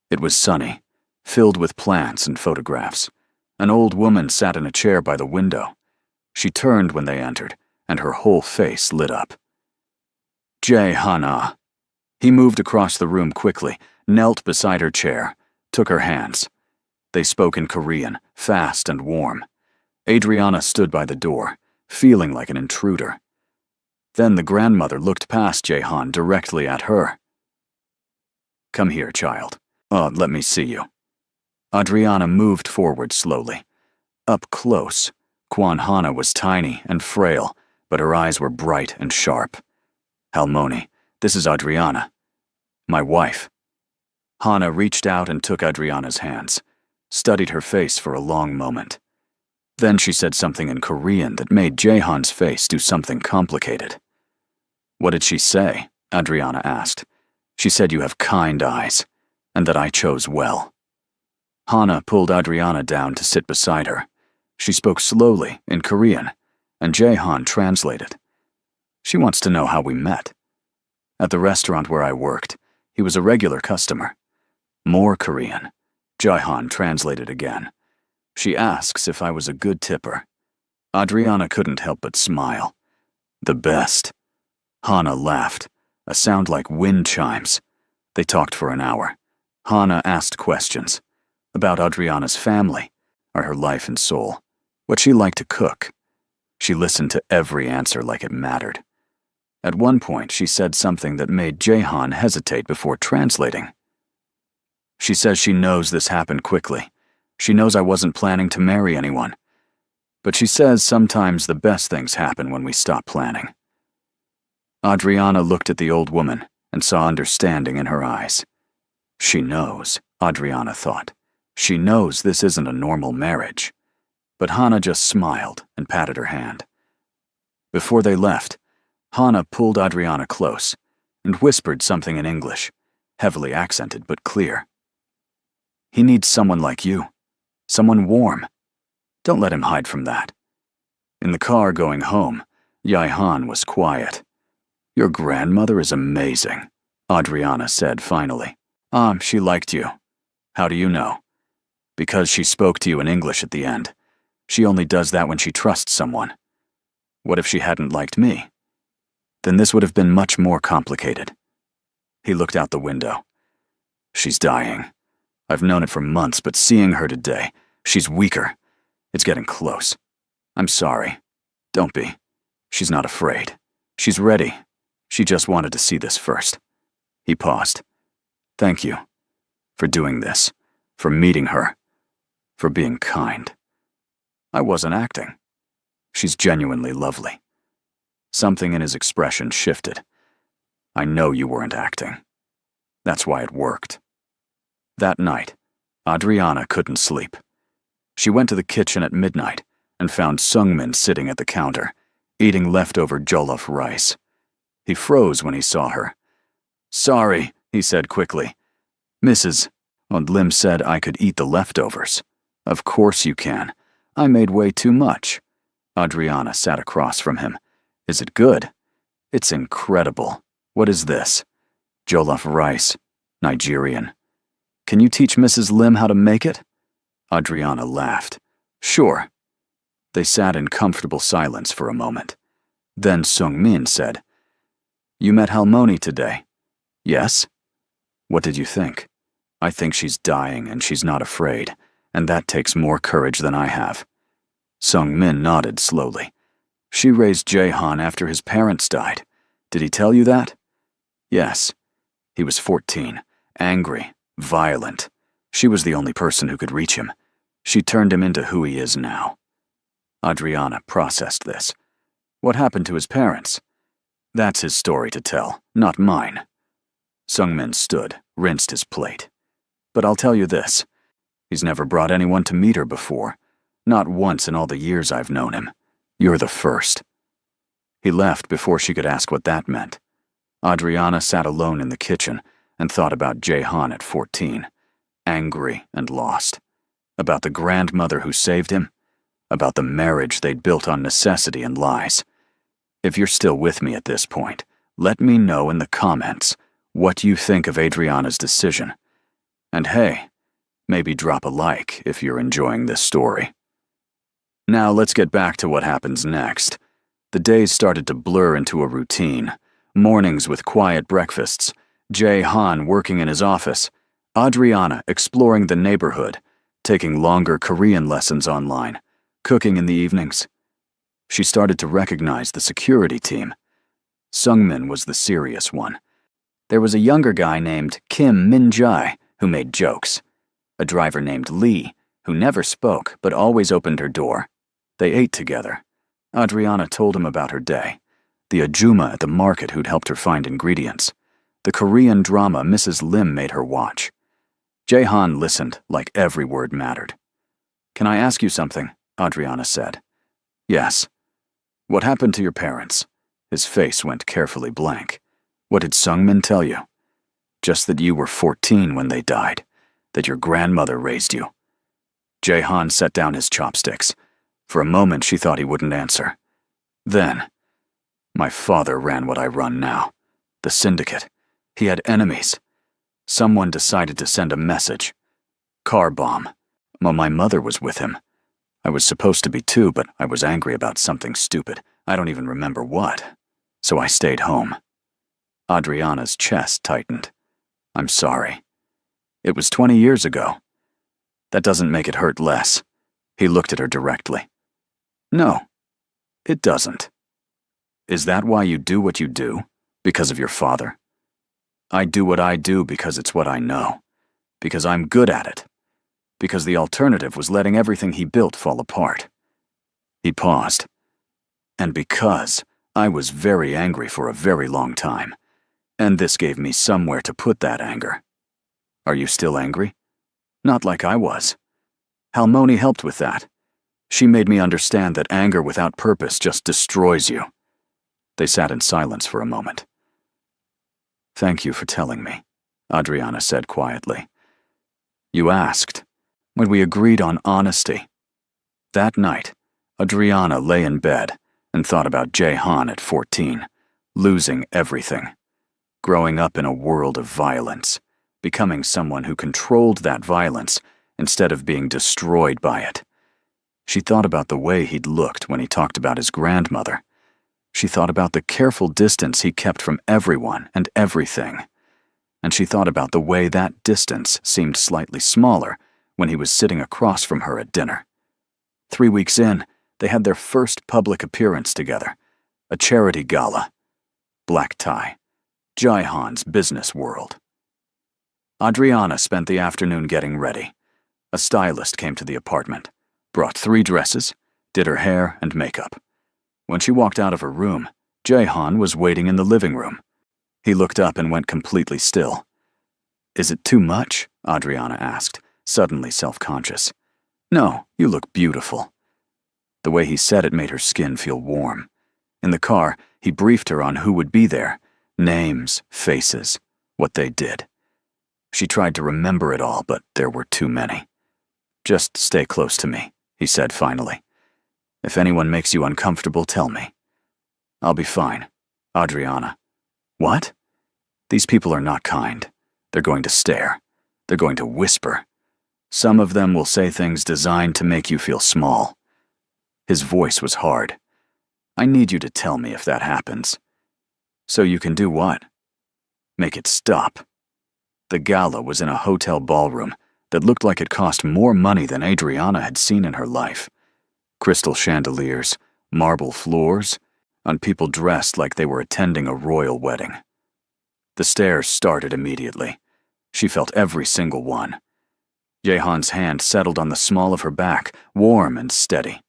It was sunny, filled with plants and photographs. An old woman sat in a chair by the window. She turned when they entered, and her whole face lit up. "Jae-han-ah." He moved across the room quickly, knelt beside her chair, took her hands. They spoke in Korean, fast and warm. Adriana stood by the door, feeling like an intruder. Then the grandmother looked past Jae-han directly at her. "Come here, child. Let me see you." Adriana moved forward slowly. Up close, Kwan Hana was tiny and frail, but her eyes were bright and sharp. "Halmoni, this is Adriana. My wife." Hana reached out and took Adriana's hands, studied her face for a long moment. Then she said something in Korean that made Jae-han's face do something complicated. "What did she say?" Adriana asked. "She said you have kind eyes, and that I chose well." Hana pulled Adriana down to sit beside her. She spoke slowly in Korean, and Jae-han translated. "She wants to know how we met." "At the restaurant where I worked, he was a regular customer." More Korean. Jae-han translated again. "She asks if I was a good tipper." Adriana couldn't help but smile. "The best." Hana laughed, a sound like wind chimes. They talked for an hour. Hana asked questions about Adriana's family, or her life and soul, what she liked to cook. She listened to every answer like it mattered. At one point, she said something that made Jae-han hesitate before translating. "She says she knows this happened quickly. She knows I wasn't planning to marry anyone. But she says sometimes the best things happen when we stop planning. Adriana looked at the old woman and saw understanding in her eyes. She knows, Adriana thought. She knows this isn't a normal marriage. But Hannah just smiled and patted her hand. Before they left, Hannah pulled Adriana close and whispered something in English, heavily accented but clear. He needs someone like you, someone warm. Don't let him hide from that. In the car going home, Yai-Han was quiet. Your grandmother is amazing, Adriana said finally. She liked you. How do you know? Because she spoke to you in English at the end. She only does that when she trusts someone. What if she hadn't liked me? Then this would have been much more complicated. He looked out the window. She's dying. I've known it for months, but seeing her today, she's weaker. It's getting close. I'm sorry. Don't be. She's not afraid. She's ready. She just wanted to see this first. He paused. Thank you. For doing this. For meeting her. For being kind. I wasn't acting. She's genuinely lovely. Something in his expression shifted. I know you weren't acting. That's why it worked. That night, Adriana couldn't sleep. She went to the kitchen at midnight and found Sungmin sitting at the counter, eating leftover jollof rice. He froze when he saw her. Sorry, he said quickly. Mrs. Lim said I could eat the leftovers. Of course you can. I made way too much. Adriana sat across from him. Is it good? It's incredible. What is this? Jollof rice. Nigerian. Can you teach Mrs. Lim how to make it? Adriana laughed. Sure. They sat in comfortable silence for a moment. Then Sungmin said, You met Halmoni today. Yes? What did you think? I think she's dying and she's not afraid, and that takes more courage than I have. Sungmin nodded slowly. She raised Jae-Han after his parents died. Did he tell you that? Yes. He was 14, angry, violent. She was the only person who could reach him. She turned him into who he is now. Adriana processed this. What happened to his parents? That's his story to tell, not mine. Sungmin stood, rinsed his plate. But I'll tell you this. He's never brought anyone to meet her before. Not once in all the years I've known him. You're the first. He left before she could ask what that meant. Adriana sat alone in the kitchen and thought about Jae-Han at 14, angry and lost. About the grandmother who saved him. About the marriage they'd built on necessity and lies. If you're still with me at this point, let me know in the comments what you think of Adriana's decision. And hey, maybe drop a like if you're enjoying this story. Now let's get back to what happens next. The days started to blur into a routine. Mornings with quiet breakfasts, Jae-Han working in his office, Adriana exploring the neighborhood, taking longer Korean lessons online, cooking in the evenings. She started to recognize the security team. Sungmin was the serious one. There was a younger guy named Kim Min-jae who made jokes. A driver named Lee, who never spoke but always opened her door. They ate together. Adriana told him about her day. The ajuma at the market who'd helped her find ingredients. The Korean drama Mrs. Lim made her watch. Jae-Han listened like every word mattered. Can I ask you something? Adriana said. Yes. What happened to your parents? His face went carefully blank. What did Sungmin tell you? Just that you were 14 when they died. That your grandmother raised you. Jae-Han set down his chopsticks. For a moment she thought he wouldn't answer. Then, my father ran what I run now. The syndicate. He had enemies. Someone decided to send a message. Car bomb. Well, my mother was with him. I was supposed to be too, but I was angry about something stupid. I don't even remember what. So I stayed home. Adriana's chest tightened. I'm sorry. It was 20 years ago. That doesn't make it hurt less. He looked at her directly. No, it doesn't. Is that why you do what you do? Because of your father? I do what I do because it's what I know. Because I'm good at it. Because the alternative was letting everything he built fall apart. He paused. And because I was very angry for a very long time, and this gave me somewhere to put that anger. Are you still angry? Not like I was. Halmoni helped with that. She made me understand that anger without purpose just destroys you. They sat in silence for a moment. Thank you for telling me, Adriana said quietly. You asked, when we agreed on honesty. That night, Adriana lay in bed and thought about Jehan at 14, losing everything, growing up in a world of violence, becoming someone who controlled that violence instead of being destroyed by it. She thought about the way he'd looked when he talked about his grandmother. She thought about the careful distance he kept from everyone and everything. And she thought about the way that distance seemed slightly smaller when he was sitting across from her at dinner. 3 weeks in, they had their first public appearance together, a charity gala. Black tie. Jehan's business world. Adriana spent the afternoon getting ready. A stylist came to the apartment, brought 3 dresses, did her hair and makeup. When she walked out of her room, Jehan was waiting in the living room. He looked up and went completely still. Is it too much? Adriana asked, suddenly self-conscious. No, you look beautiful. The way he said it made her skin feel warm. In the car, he briefed her on who would be there, names, faces, what they did. She tried to remember it all, but there were too many. Just stay close to me, he said finally. If anyone makes you uncomfortable, tell me. I'll be fine. Adriana. What? These people are not kind. They're going to stare. They're going to whisper. Some of them will say things designed to make you feel small. His voice was hard. I need you to tell me if that happens. So you can do what? Make it stop. The gala was in a hotel ballroom that looked like it cost more money than Adriana had seen in her life. Crystal chandeliers, marble floors, and people dressed like they were attending a royal wedding. The stares started immediately. She felt every single one. Jehan's hand settled on the small of her back, warm and steady.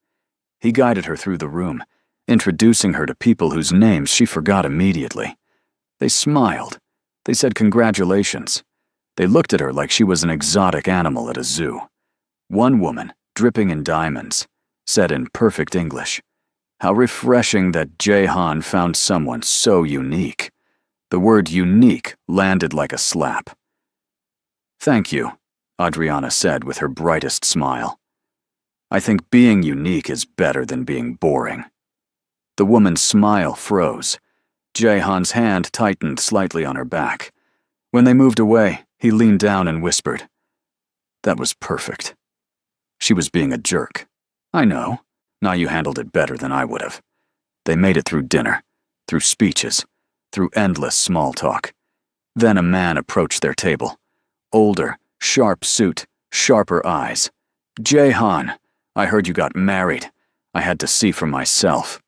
He guided her through the room, introducing her to people whose names she forgot immediately. They smiled. They said congratulations. They looked at her like she was an exotic animal at a zoo. One woman, dripping in diamonds, said in perfect English, "How refreshing that Jehan found someone so unique." The word unique landed like a slap. Thank you, Adriana said with her brightest smile. I think being unique is better than being boring. The woman's smile froze. Jehan's hand tightened slightly on her back. When they moved away, he leaned down and whispered, "That was perfect." She was being a jerk. I know. Now you handled it better than I would have. They made it through dinner, through speeches, through endless small talk. Then a man approached their table. Older, sharp suit, sharper eyes. Jehan, I heard you got married. I had to see for myself.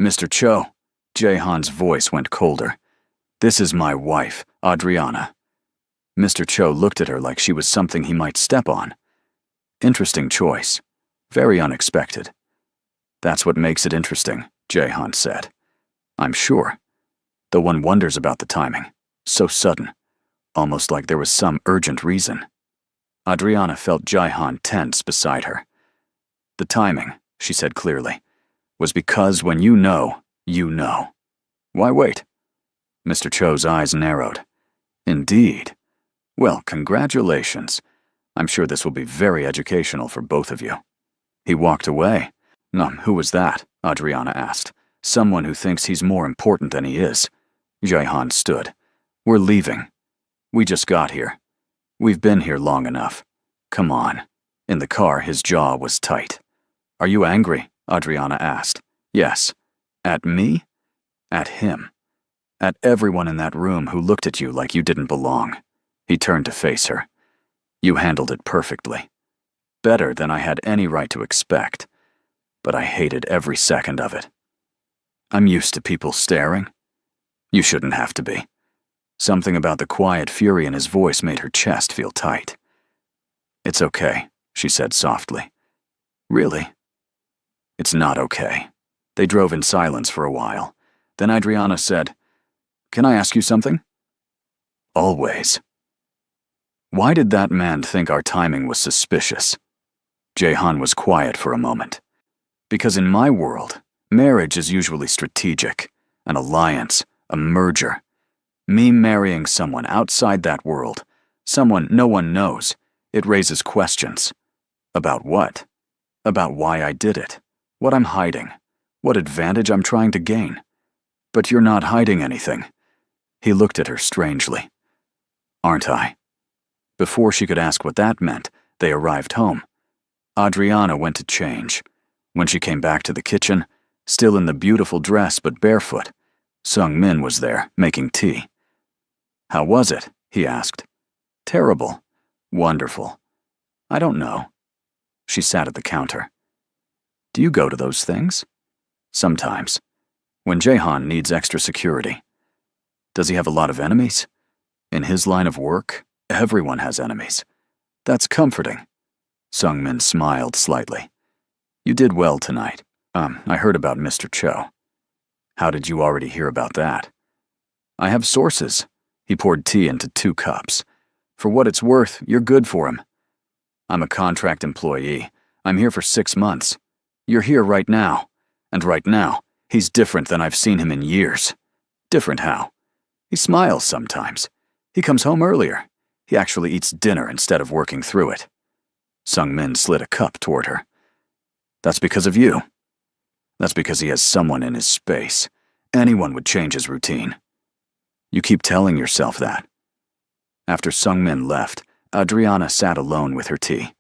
Mr. Cho, Jehan's voice went colder. This is my wife, Adriana. Mr. Cho looked at her like she was something he might step on. Interesting choice. Very unexpected. That's what makes it interesting, Jehan said. I'm sure. Though one wonders about the timing. So sudden. Almost like there was some urgent reason. Adriana felt Jehan tense beside her. The timing, she said clearly, was because when you know, you know. Why wait? Mr. Cho's eyes narrowed. Indeed. Well, congratulations. I'm sure this will be very educational for both of you. He walked away. Who was that? Adriana asked. Someone who thinks he's more important than he is. Jehan stood. We're leaving. We just got here. We've been here long enough. Come on. In the car, his jaw was tight. Are you angry? Adriana asked. Yes. At me? At him. At everyone in that room who looked at you like you didn't belong. He turned to face her. You handled it perfectly. Better than I had any right to expect. But I hated every second of it. I'm used to people staring. You shouldn't have to be. Something about the quiet fury in his voice made her chest feel tight. It's okay, she said softly. Really? It's not okay. They drove in silence for a while. Then Adriana said, "Can I ask you something?" "Always." Why did that man think our timing was suspicious? Jaehan was quiet for a moment. Because in my world, marriage is usually strategic, an alliance, a merger. Me marrying someone outside that world, someone no one knows, it raises questions. About what? About why I did it, what I'm hiding, what advantage I'm trying to gain. But you're not hiding anything. He looked at her strangely. Aren't I? Before she could ask what that meant, they arrived home. Adriana went to change. When she came back to the kitchen, still in the beautiful dress but barefoot, Sung-min was there, making tea. "How was it?" he asked. "Terrible. Wonderful. I don't know." She sat at the counter. "Do you go to those things?" "Sometimes. When Jaehan needs extra security." "Does he have a lot of enemies?" "In his line of work, everyone has enemies. That's comforting." Sung-min smiled slightly. "You did well tonight. I heard about Mr. Cho." "How did you already hear about that?" "I have sources." He poured tea into 2 cups. "For what it's worth, you're good for him." "I'm a contract employee. I'm here for 6 months. You're here right now. And right now, he's different than I've seen him in years." "Different how?" "He smiles sometimes. He comes home earlier. He actually eats dinner instead of working through it." Sung-min slid a cup toward her. "That's because of you." "That's because he has someone in his space. Anyone would change his routine." "You keep telling yourself that." After Sung-min left, Adriana sat alone with her tea.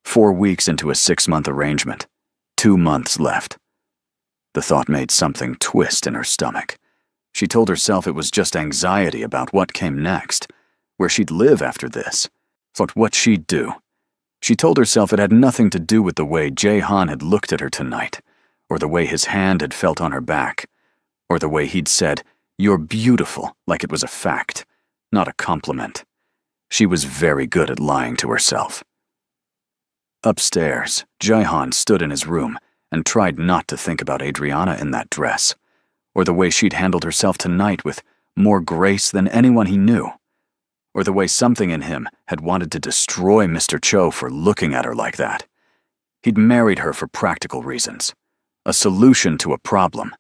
4 weeks into a 6-month arrangement. 2 months left. The thought made something twist in her stomach. She told herself it was just anxiety about what came next, where she'd live after this, but what she'd do. She told herself it had nothing to do with the way Jaehan had looked at her tonight, or the way his hand had felt on her back, or the way he'd said, "You're beautiful," like it was a fact, not a compliment. She was very good at lying to herself. Upstairs, Jaehan stood in his room and tried not to think about Adriana in that dress, or the way she'd handled herself tonight with more grace than anyone he knew, or the way something in him had wanted to destroy Mr. Cho for looking at her like that. He'd married her for practical reasons, a solution to a problem.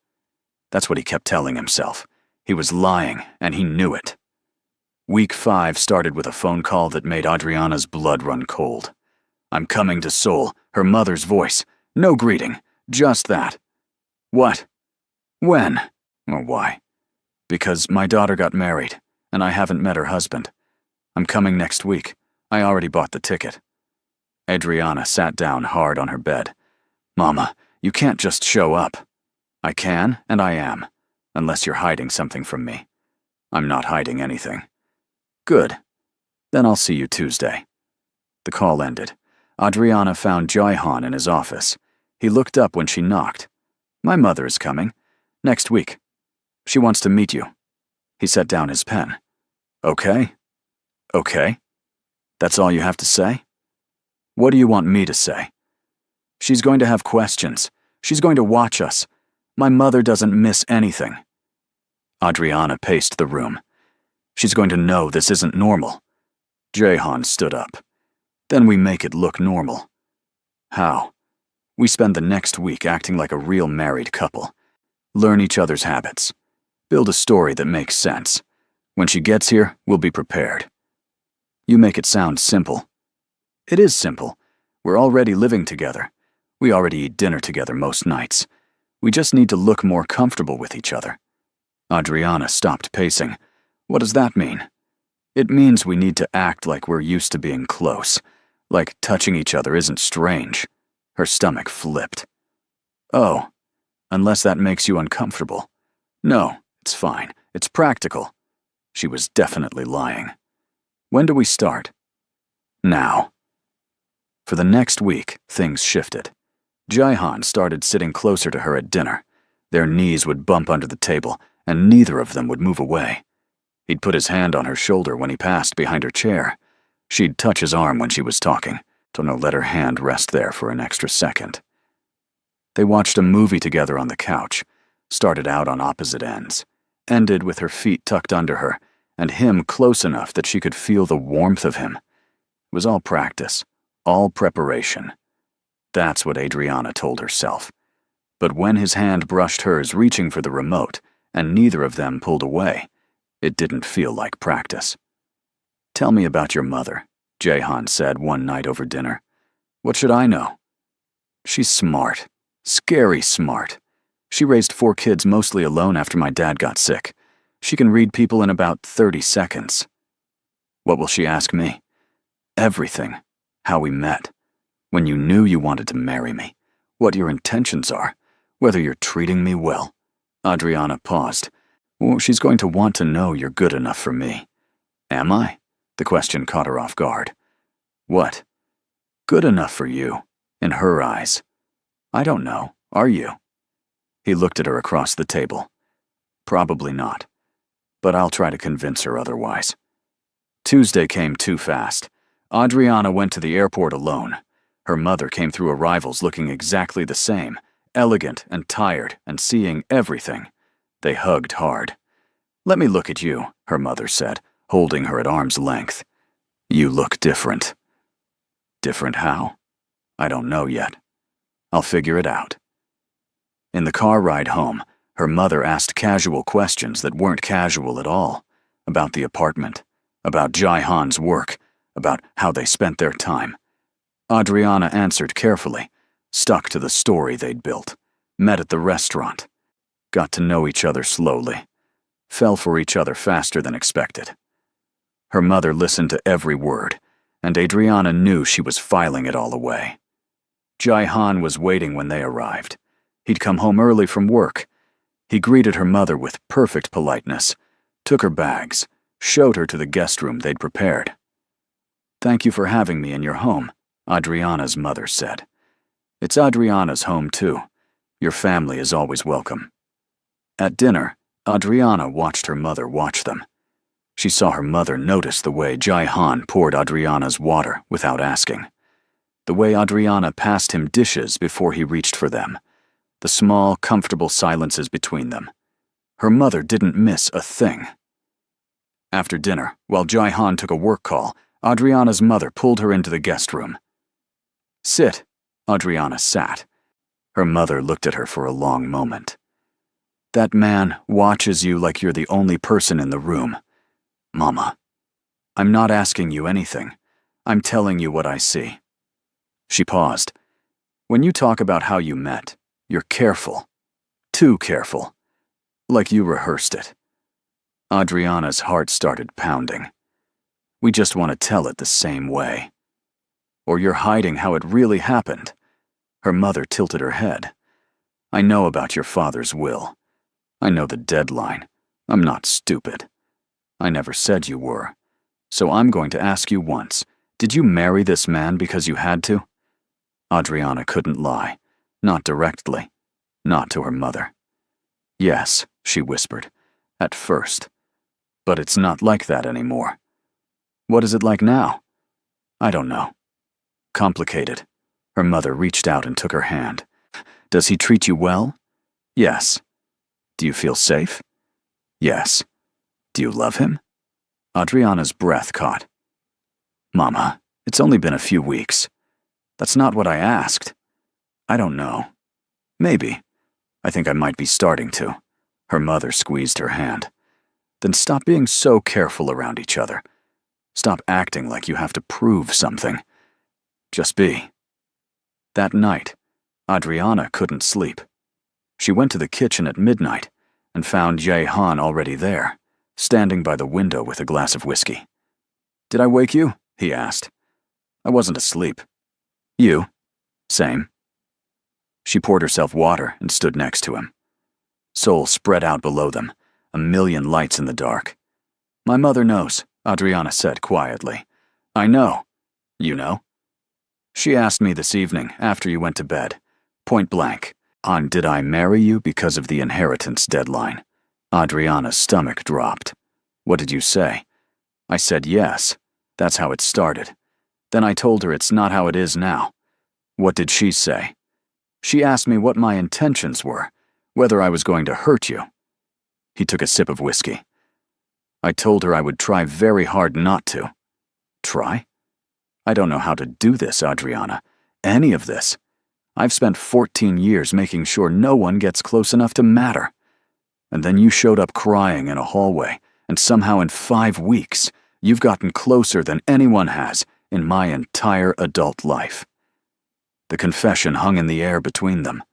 That's what he kept telling himself. He was lying, and he knew it. Week 5 started with a phone call that made Adriana's blood run cold. "I'm coming to Seoul," her mother's voice. No greeting, just that. "What? When?" "Or why?" "Because my daughter got married, and I haven't met her husband. I'm coming next week. I already bought the ticket." Adriana sat down hard on her bed. "Mama, you can't just show up." "I can, and I am, unless you're hiding something from me." "I'm not hiding anything." "Good. Then I'll see you Tuesday." The call ended. Adriana found Jaehan in his office. He looked up when she knocked. "My mother is coming. Next week. She wants to meet you." He set down his pen. "Okay. Okay. That's all you have to say?" "What do you want me to say?" "She's going to have questions. She's going to watch us. My mother doesn't miss anything." Adriana paced the room. "She's going to know this isn't normal." Jaehan stood up. "Then we make it look normal." "How?" "We spend the next week acting like a real married couple. Learn each other's habits. Build a story that makes sense. When she gets here, we'll be prepared." "You make it sound simple." "It is simple. We're already living together. We already eat dinner together most nights. We just need to look more comfortable with each other." Adriana stopped pacing. "What does that mean?" "It means we need to act like we're used to being close, like touching each other isn't strange." Her stomach flipped. "Oh, unless that makes you uncomfortable." "No, it's fine. It's practical." She was definitely lying. "When do we start?" "Now." For the next week, things shifted. Jaehan started sitting closer to her at dinner. Their knees would bump under the table, and neither of them would move away. He'd put his hand on her shoulder when he passed behind her chair. She'd touch his arm when she was talking, to let her hand rest there for an extra second. They watched a movie together on the couch, started out on opposite ends, ended with her feet tucked under her, and him close enough that she could feel the warmth of him. It was all practice, all preparation. That's what Adriana told herself. But when his hand brushed hers reaching for the remote, and neither of them pulled away, it didn't feel like practice. "Tell me about your mother," Jahan said one night over dinner. "What should I know?" "She's smart. Scary smart. She raised 4 kids mostly alone after my dad got sick. She can read people in about 30 seconds. "What will she ask me?" "Everything. How we met. When you knew you wanted to marry me. What your intentions are. Whether you're treating me well." Adriana paused. "Well, she's going to want to know you're good enough for me." "Am I?" The question caught her off guard. "What?" "Good enough for you, in her eyes." "I don't know. Are you?" He looked at her across the table. "Probably not. But I'll try to convince her otherwise." Tuesday came too fast. Adriana went to the airport alone. Her mother came through arrivals looking exactly the same, elegant and tired and seeing everything. They hugged hard. "Let me look at you," her mother said, holding her at arm's length. "You look different." "Different how?" "I don't know yet. I'll figure it out." In the car ride home, her mother asked casual questions that weren't casual at all, about the apartment, about Jahan's work, about how they spent their time. Adriana answered carefully, stuck to the story they'd built, met at the restaurant, got to know each other slowly, fell for each other faster than expected. Her mother listened to every word, and Adriana knew she was filing it all away. Jahan was waiting when they arrived. He'd come home early from work. He greeted her mother with perfect politeness, took her bags, showed her to the guest room they'd prepared. "Thank you for having me in your home," Adriana's mother said. "It's Adriana's home, too. Your family is always welcome." At dinner, Adriana watched her mother watch them. She saw her mother notice the way Jahan poured Adriana's water without asking. The way Adriana passed him dishes before he reached for them. The small, comfortable silences between them. Her mother didn't miss a thing. After dinner, while Jahan took a work call, Adriana's mother pulled her into the guest room. "Sit." Adriana sat. Her mother looked at her for a long moment. "That man watches you like you're the only person in the room. Mama, I'm not asking you anything. I'm telling you what I see." She paused. "When you talk about how you met, you're careful. Too careful. Like you rehearsed it." Adriana's heart started pounding. "We just want to tell it the same way. Or you're hiding how it really happened." Her mother tilted her head. "I know about your father's will. I know the deadline. I'm not stupid. I never said you were. So I'm going to ask you once, did you marry this man because you had to?" Adriana couldn't lie. Not directly. Not to her mother. "Yes," she whispered. "At first. But it's not like that anymore." "What is it like now?" "I don't know. Complicated." Her mother reached out and took her hand. "Does he treat you well?" "Yes." "Do you feel safe?" "Yes." "Do you love him?" Adriana's breath caught. "Mama, it's only been a few weeks." "That's not what I asked." "I don't know. Maybe. I think I might be starting to." Her mother squeezed her hand. "Then stop being so careful around each other. Stop acting like you have to prove something. Just be." That night, Adriana couldn't sleep. She went to the kitchen at midnight and found Jahan already there, standing by the window with a glass of whiskey. "Did I wake you?" he asked. "I wasn't asleep." "You?" "Same." She poured herself water and stood next to him. Seoul spread out below them, a million lights in the dark. "My mother knows," Adriana said quietly. "I know." "You know?" "She asked me this evening, after you went to bed, point blank, on did I marry you because of the inheritance deadline." Adriana's stomach dropped. "What did you say?" "I said yes. That's how it started. Then I told her it's not how it is now." "What did she say?" She asked me what my intentions were, whether I was going to hurt you. He took a sip of whiskey. I told her I would try very hard not to. Try? I don't know how to do this, Adriana. Any of this. I've spent 14 years making sure no one gets close enough to matter. And then you showed up crying in a hallway, and somehow in 5 weeks, you've gotten closer than anyone has in my entire adult life. The confession hung in the air between them.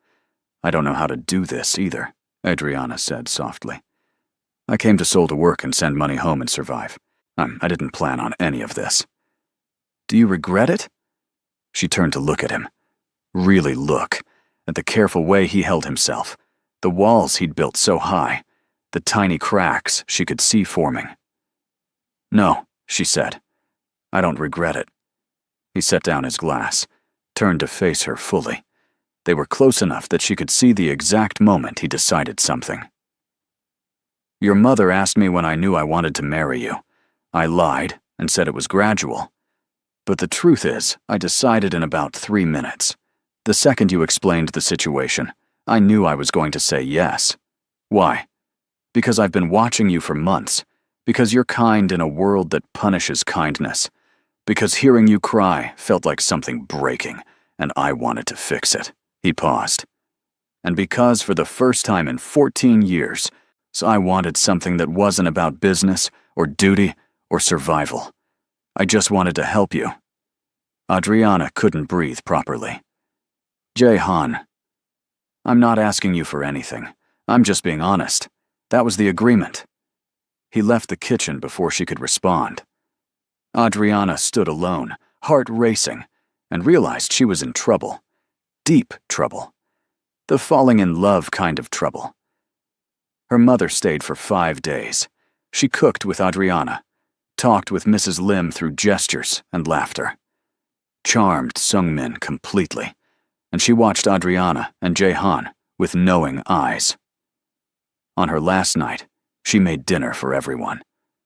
I don't know how to do this either, Adriana said softly. I came to Seoul to work and send money home and survive. I didn't plan on any of this. Do you regret it? She turned to look at him. Really look at the careful way he held himself, the walls he'd built so high, the tiny cracks she could see forming. No, she said. I don't regret it. He set down his glass, turned to face her fully. They were close enough that she could see the exact moment he decided something. Your mother asked me when I knew I wanted to marry you. I lied and said it was gradual. But the truth is, I decided in about 3 minutes. The second you explained the situation, I knew I was going to say yes. Why? Because I've been watching you for months. Because you're kind in a world that punishes kindness. Because hearing you cry felt like something breaking, and I wanted to fix it. He paused. And because for the first time in 14 years, I wanted something that wasn't about business or duty or survival. I just wanted to help you. Adriana couldn't breathe properly. Jae-han, I'm not asking you for anything. I'm just being honest. That was the agreement. He left the kitchen before she could respond. Adriana stood alone, heart racing, and realized she was in trouble. Deep trouble. The falling in love kind of trouble. Her mother stayed for 5 days. She cooked with Adriana, talked with Mrs. Lim through gestures and laughter. Charmed Sungmin completely, and she watched Adriana and Jae-han with knowing eyes. On her last night, she made dinner for everyone.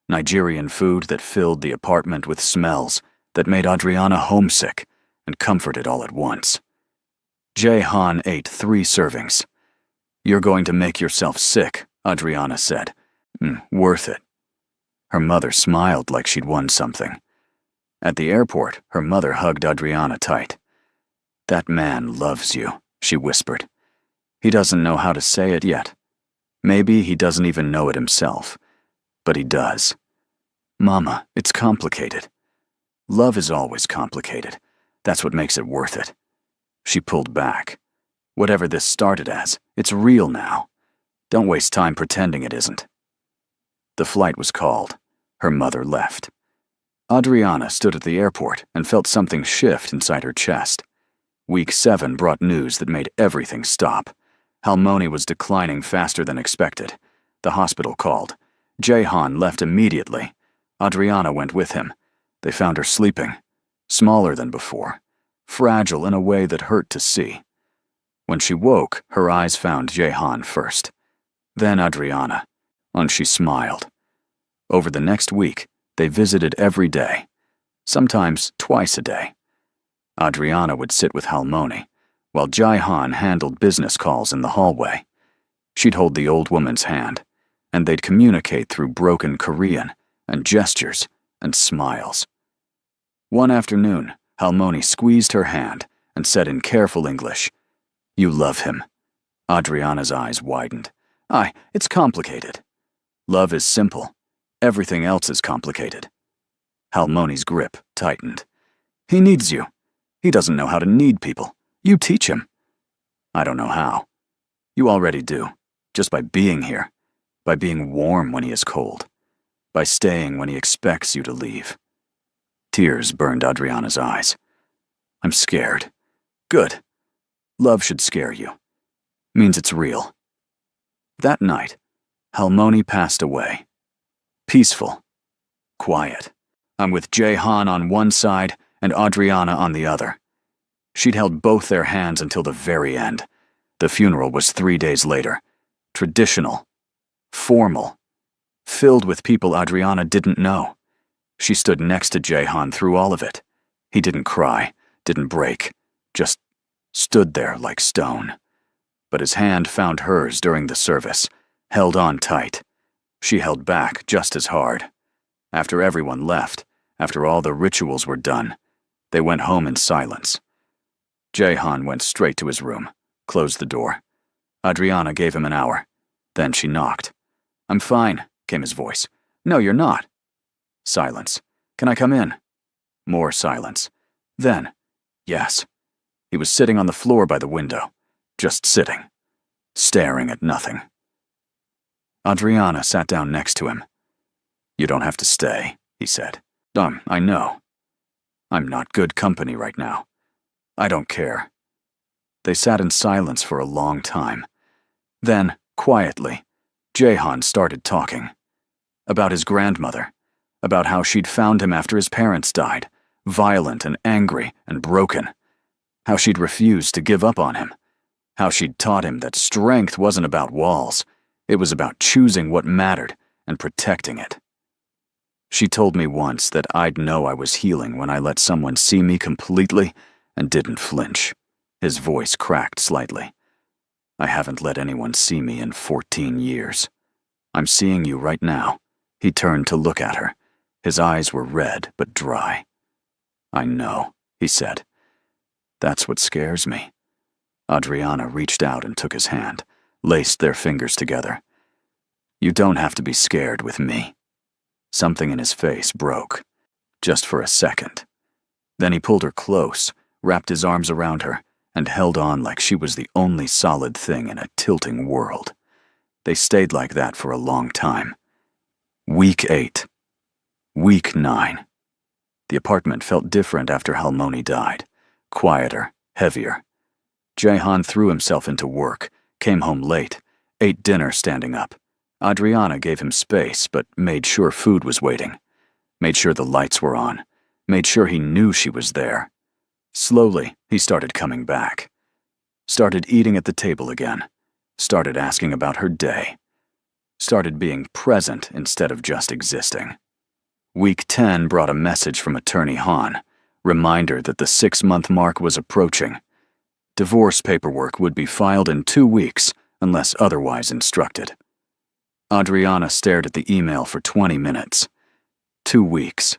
Nigerian food that filled the apartment with smells that made Adriana homesick and comforted all at once. Jae-han ate 3 servings. You're going to make yourself sick, Adriana said. Worth it. Her mother smiled like she'd won something. At the airport, her mother hugged Adriana tight. That man loves you, she whispered. He doesn't know how to say it yet. Maybe he doesn't even know it himself. But he does. Mama, it's complicated. Love is always complicated. That's what makes it worth it. She pulled back. Whatever this started as, it's real now. Don't waste time pretending it isn't. The flight was called. Her mother left. Adriana stood at the airport and felt something shift inside her chest. Week 7 brought news that made everything stop. Halmoni was declining faster than expected. The hospital called. Jae-han left immediately. Adriana went with him. They found her sleeping, smaller than before, fragile in a way that hurt to see. When she woke, her eyes found Jae-han first. Then Adriana, and she smiled. Over the next week, they visited every day, sometimes twice a day. Adriana would sit with Halmoni, while Jae-han handled business calls in the hallway. She'd hold the old woman's hand, and they'd communicate through broken Korean and gestures and smiles. One afternoon, Halmoni squeezed her hand and said in careful English, "You love him." Adriana's eyes widened. It's complicated. Love is simple. Everything else is complicated. Halmoni's grip tightened. He needs you. He doesn't know how to need people. You teach him. I don't know how. You already do, just by being here, by being warm when he is cold, by staying when he expects you to leave. Tears burned Adriana's eyes. I'm scared. Good. Love should scare you. Means it's real. That night, Halmoni passed away. Peaceful. Quiet. I'm with Jae-han on one side and Adriana on the other. She'd held both their hands until the very end. The funeral was 3 days later. Traditional. Formal. Filled with people Adriana didn't know. She stood next to Jae-han through all of it. He didn't cry, didn't break, just stood there like stone. But his hand found hers during the service, held on tight. She held back just as hard. After everyone left, after all the rituals were done, they went home in silence. Jehan went straight to his room, closed the door. Adriana gave him an hour. Then she knocked. "I'm fine," came his voice. "No, you're not." Silence. "Can I come in?" More silence. Then, yes. He was sitting on the floor by the window, just sitting, staring at nothing. Adriana sat down next to him. "You don't have to stay," he said. I know. I'm not good company right now. I don't care." They sat in silence for a long time. Then, quietly, Jehan started talking. About his grandmother. About how she'd found him after his parents died, violent and angry and broken. How she'd refused to give up on him. How she'd taught him that strength wasn't about walls. It was about choosing what mattered and protecting it. She told me once that I'd know I was healing when I let someone see me completely and didn't flinch. His voice cracked slightly. "I haven't let anyone see me in 14 years. I'm seeing you right now." He turned to look at her. His eyes were red but dry. "I know," he said. "That's what scares me." Adriana reached out and took his hand, laced their fingers together. "You don't have to be scared with me." Something in his face broke, just for a second. Then he pulled her close, wrapped his arms around her, and held on like she was the only solid thing in a tilting world. They stayed like that for a long time. Week 8. Week 9. The apartment felt different after Halmoni died. Quieter, heavier. Jehan threw himself into work, came home late, ate dinner standing up. Adriana gave him space, but made sure food was waiting. Made sure the lights were on. Made sure he knew she was there. Slowly, he started coming back. Started eating at the table again. Started asking about her day. Started being present instead of just existing. Week 10 brought a message from Attorney Hahn. Reminder that the 6-month mark was approaching. Divorce paperwork would be filed in 2 weeks, unless otherwise instructed. Adriana stared at the email for 20 minutes. 2 weeks.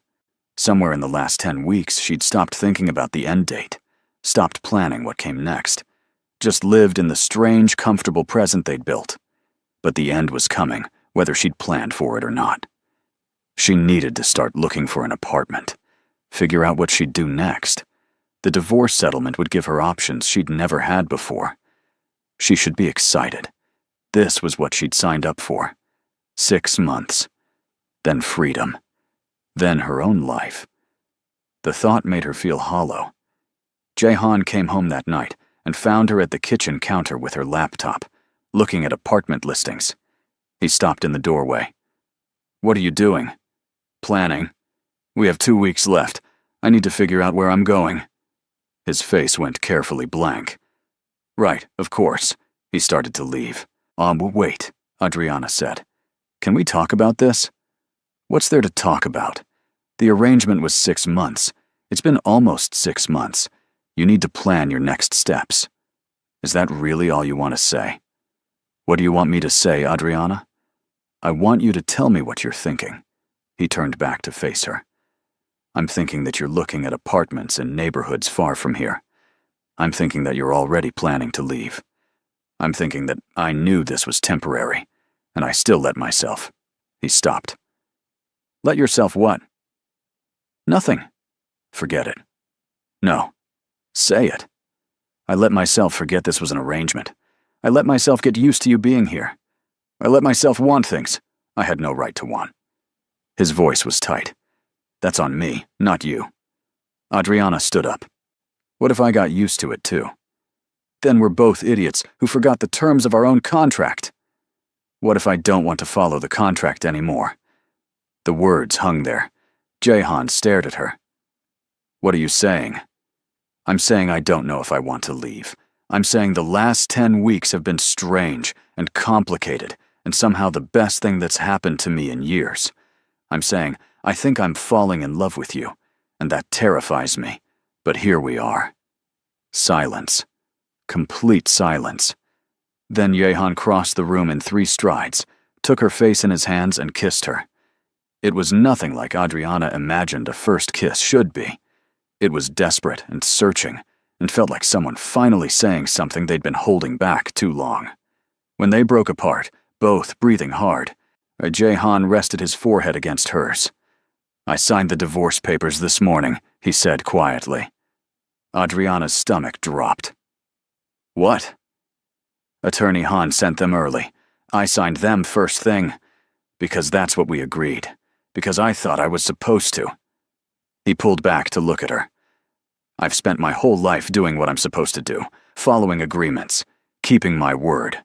Somewhere in the last 10 weeks, she'd stopped thinking about the end date, stopped planning what came next, just lived in the strange, comfortable present they'd built. But the end was coming, whether she'd planned for it or not. She needed to start looking for an apartment, figure out what she'd do next. The divorce settlement would give her options she'd never had before. She should be excited. This was what she'd signed up for. 6 months. Then freedom. Then her own life. The thought made her feel hollow. Jehan came home that night and found her at the kitchen counter with her laptop, looking at apartment listings. He stopped in the doorway. "What are you doing?" "Planning. We have 2 weeks left. I need to figure out where I'm going." His face went carefully blank. "Right, of course." He started to leave. Wait," Adriana said. "Can we talk about this?" "What's there to talk about? The arrangement was 6 months. It's been almost 6 months. You need to plan your next steps." "Is that really all you want to say?" "What do you want me to say, Adriana?" "I want you to tell me what you're thinking." He turned back to face her. "I'm thinking that you're looking at apartments in neighborhoods far from here. I'm thinking that you're already planning to leave. I'm thinking that I knew this was temporary, and I still let myself." He stopped. "Let yourself what?" "Nothing." "Forget it." "No. Say it." "I let myself forget this was an arrangement. I let myself get used to you being here. I let myself want things I had no right to want." His voice was tight. "That's on me, not you." Adriana stood up. "What if I got used to it too? Then we're both idiots who forgot the terms of our own contract. What if I don't want to follow the contract anymore?" The words hung there. Jehan stared at her. "What are you saying?" "I'm saying I don't know if I want to leave. I'm saying the last 10 weeks have been strange and complicated and somehow the best thing that's happened to me in years. I'm saying I think I'm falling in love with you, and that terrifies me. But here we are." Silence. Complete silence. Then Jehan crossed the room in 3 strides, took her face in his hands and kissed her. It was nothing like Adriana imagined a first kiss should be. It was desperate and searching, and felt like someone finally saying something they'd been holding back too long. When they broke apart, both breathing hard, Jehan rested his forehead against hers. "I signed the divorce papers this morning," he said quietly. Adriana's stomach dropped. "What?" "Attorney Han sent them early. I signed them first thing. Because that's what we agreed. Because I thought I was supposed to." He pulled back to look at her. "I've spent my whole life doing what I'm supposed to do, following agreements, keeping my word.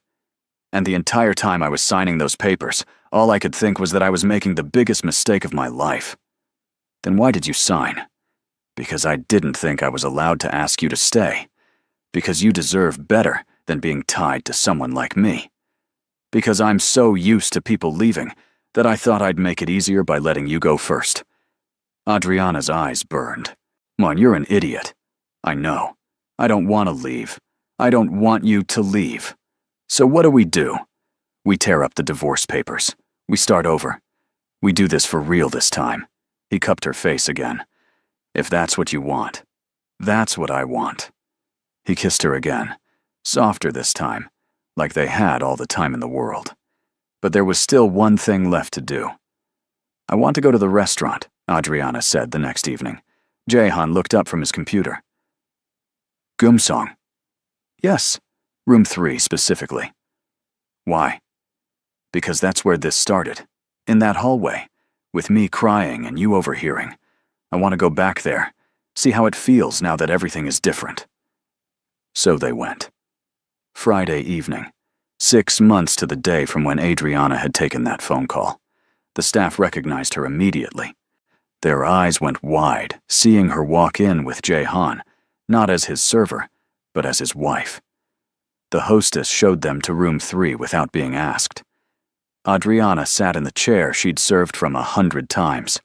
And the entire time I was signing those papers, all I could think was that I was making the biggest mistake of my life." "Then why did you sign?" "Because I didn't think I was allowed to ask you to stay. Because you deserve better than being tied to someone like me. Because I'm so used to people leaving that I thought I'd make it easier by letting you go first." Adriana's eyes burned. "Mon, you're an idiot. I know. I don't want to leave. I don't want you to leave. So what do? We tear up the divorce papers. We start over. We do this for real this time." He cupped her face again. "If that's what you want. That's what I want." He kissed her again, softer this time, like they had all the time in the world. But there was still one thing left to do. "I want to go to the restaurant," Adriana said the next evening. Jehan looked up from his computer. "Gumsong?" "Yes, room 3 specifically." "Why?" "Because that's where this started. In that hallway, with me crying and you overhearing. I want to go back there, see how it feels now that everything is different." So they went. Friday evening, 6 months to the day from when Adriana had taken that phone call. The staff recognized her immediately. Their eyes went wide, seeing her walk in with Jehan, not as his server, but as his wife. The hostess showed them to room 3 without being asked. Adriana sat in the chair she'd served from 100 times,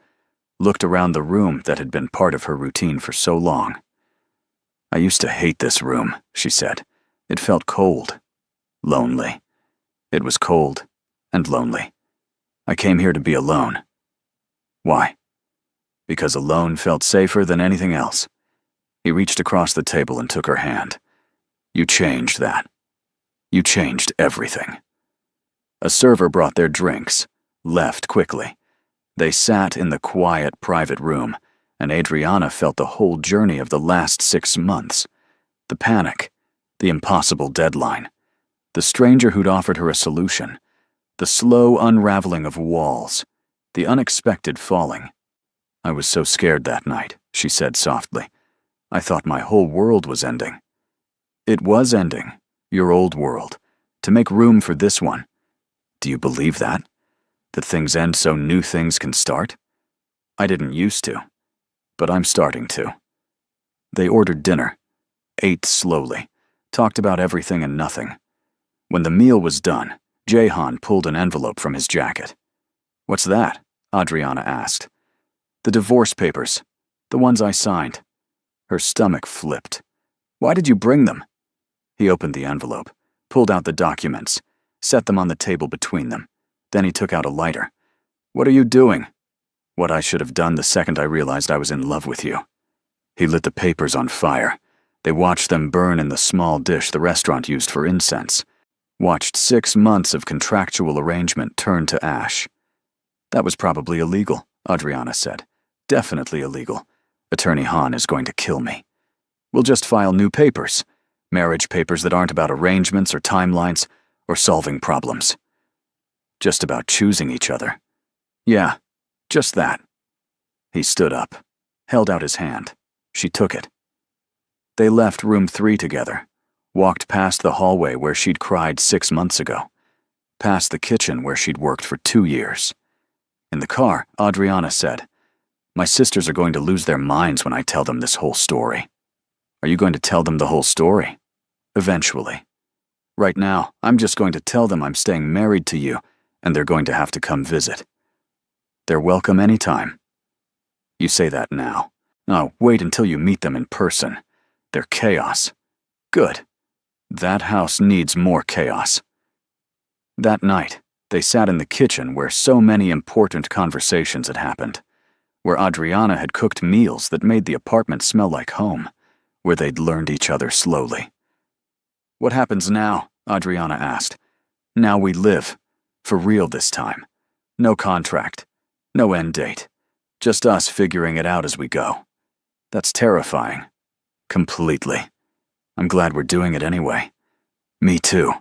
looked around the room that had been part of her routine for so long. "I used to hate this room," she said. "It felt cold, lonely. It was cold and lonely. I came here to be alone." "Why?" "Because alone felt safer than anything else." He reached across the table and took her hand. "You changed that. You changed everything." A server brought their drinks, left quickly. They sat in the quiet, private room, and Adriana felt the whole journey of the last 6 months. The panic, the impossible deadline, the stranger who'd offered her a solution, the slow unraveling of walls, the unexpected falling. "I was so scared that night," she said softly. "I thought my whole world was ending." "It was ending, your old world, to make room for this one. Do you believe that? That things end so new things can start? I didn't used to, but I'm starting to." They ordered dinner, ate slowly, talked about everything and nothing. When the meal was done, Jehan pulled an envelope from his jacket. "What's that?" Adriana asked. "The divorce papers, the ones I signed." Her stomach flipped. "Why did you bring them?" He opened the envelope, pulled out the documents, set them on the table between them. Then he took out a lighter. "What are you doing?" "What I should have done the second I realized I was in love with you." He lit the papers on fire. They watched them burn in the small dish the restaurant used for incense. Watched 6 months of contractual arrangement turn to ash. "That was probably illegal," Adriana said. "Definitely illegal. Attorney Han is going to kill me. We'll just file new papers. Marriage papers that aren't about arrangements or timelines or solving problems. Just about choosing each other. Yeah, just that." He stood up, held out his hand. She took it. They left room 3 together, walked past the hallway where she'd cried 6 months ago, past the kitchen where she'd worked for 2 years. In the car, Adriana said, "My sisters are going to lose their minds when I tell them this whole story." "Are you going to tell them the whole story?" "Eventually. Right now, I'm just going to tell them I'm staying married to you, and they're going to have to come visit. They're welcome anytime." "You say that now. Oh, wait until you meet them in person. They're chaos." "Good. That house needs more chaos. That night, they sat in the kitchen where so many important conversations had happened, where Adriana had cooked meals that made the apartment smell like home, where they'd learned each other slowly. "What happens now?" Adriana asked. "Now we live. For real this time. No contract. No end date. Just us figuring it out as we go. That's terrifying. Completely. I'm glad we're doing it anyway." "Me too."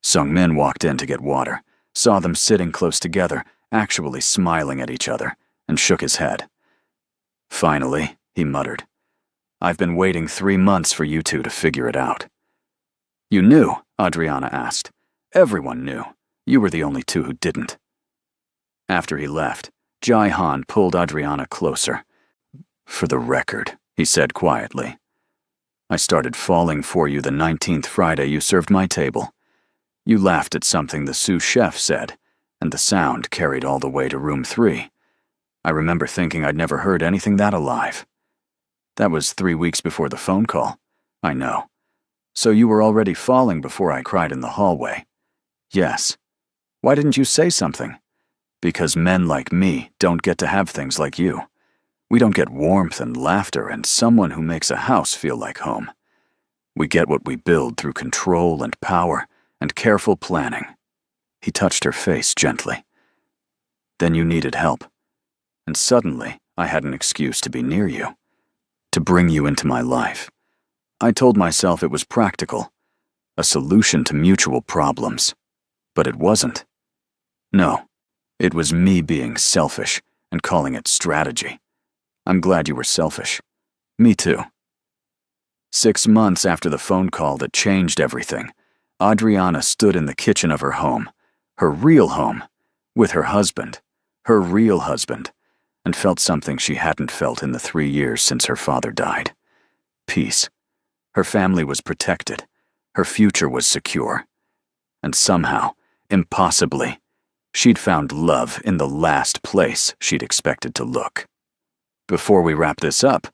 Sung-min walked in to get water, saw them sitting close together, actually smiling at each other, and shook his head. "Finally," he muttered. "I've been waiting 3 months for you two to figure it out." "You knew?" Adriana asked. "Everyone knew. You were the only two who didn't." After he left, Jae-han pulled Adriana closer. "For the record," he said quietly, "I started falling for you the 19th Friday you served my table. You laughed at something the sous chef said, and the sound carried all the way to room 3. I remember thinking I'd never heard anything that alive. That was 3 weeks before the phone call. I know. So you were already falling before I cried in the hallway." "Yes. Why didn't you say something?" "Because men like me don't get to have things like you. We don't get warmth and laughter and someone who makes a house feel like home. We get what we build through control and power and careful planning." He touched her face gently. "Then you needed help. And suddenly, I had an excuse to be near you, to bring you into my life. I told myself it was practical, a solution to mutual problems. But it wasn't. No, it was me being selfish and calling it strategy. I'm glad you were selfish. Me too." 6 months after the phone call that changed everything, Adriana stood in the kitchen of her home, her real home, with her husband, her real husband, and felt something she hadn't felt in the 3 years since her father died. Peace. Her family was protected. Her future was secure. And somehow, impossibly, she'd found love in the last place she'd expected to look. Before we wrap this up,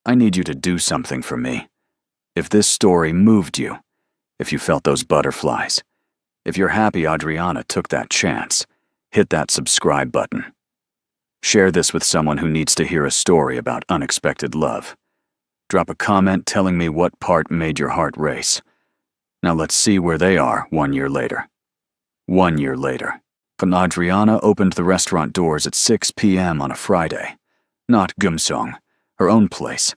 I need you to do something for me. If this story moved you, if you felt those butterflies, if you're happy Adriana took that chance, hit that subscribe button. Share this with someone who needs to hear a story about unexpected love. Drop a comment telling me what part made your heart race. Now let's see where they are 1 year later. 1 year later. Adriana opened the restaurant doors at 6 p.m. on a Friday. Not Gumsong, her own place.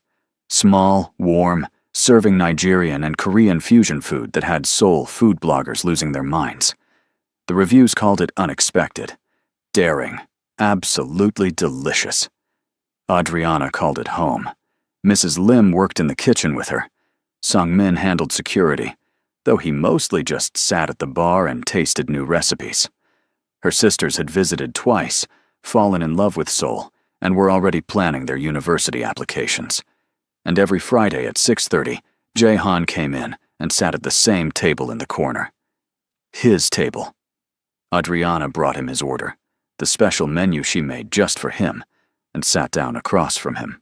Small, warm, serving Nigerian and Korean fusion food that had Seoul food bloggers losing their minds. The reviews called it unexpected, daring, absolutely delicious. Adriana called it home. Mrs. Lim worked in the kitchen with her. Sung-min handled security, though he mostly just sat at the bar and tasted new recipes. Her sisters had visited twice, fallen in love with Seoul, and were already planning their university applications. And every Friday at 6:30, Jae-han came in and sat at the same table in the corner. His table. Adriana brought him his order, the special menu she made just for him, and sat down across from him.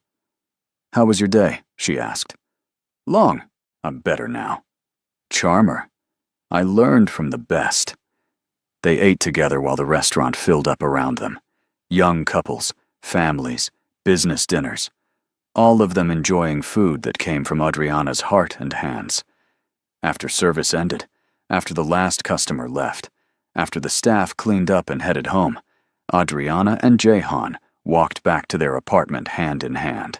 "How was your day?" she asked. "Long. I'm better now." "Charmer. I learned from the best." They ate together while the restaurant filled up around them. Young couples, families, business dinners, all of them enjoying food that came from Adriana's heart and hands. After service ended, after the last customer left, after the staff cleaned up and headed home, Adriana and Jae-han walked back to their apartment hand in hand.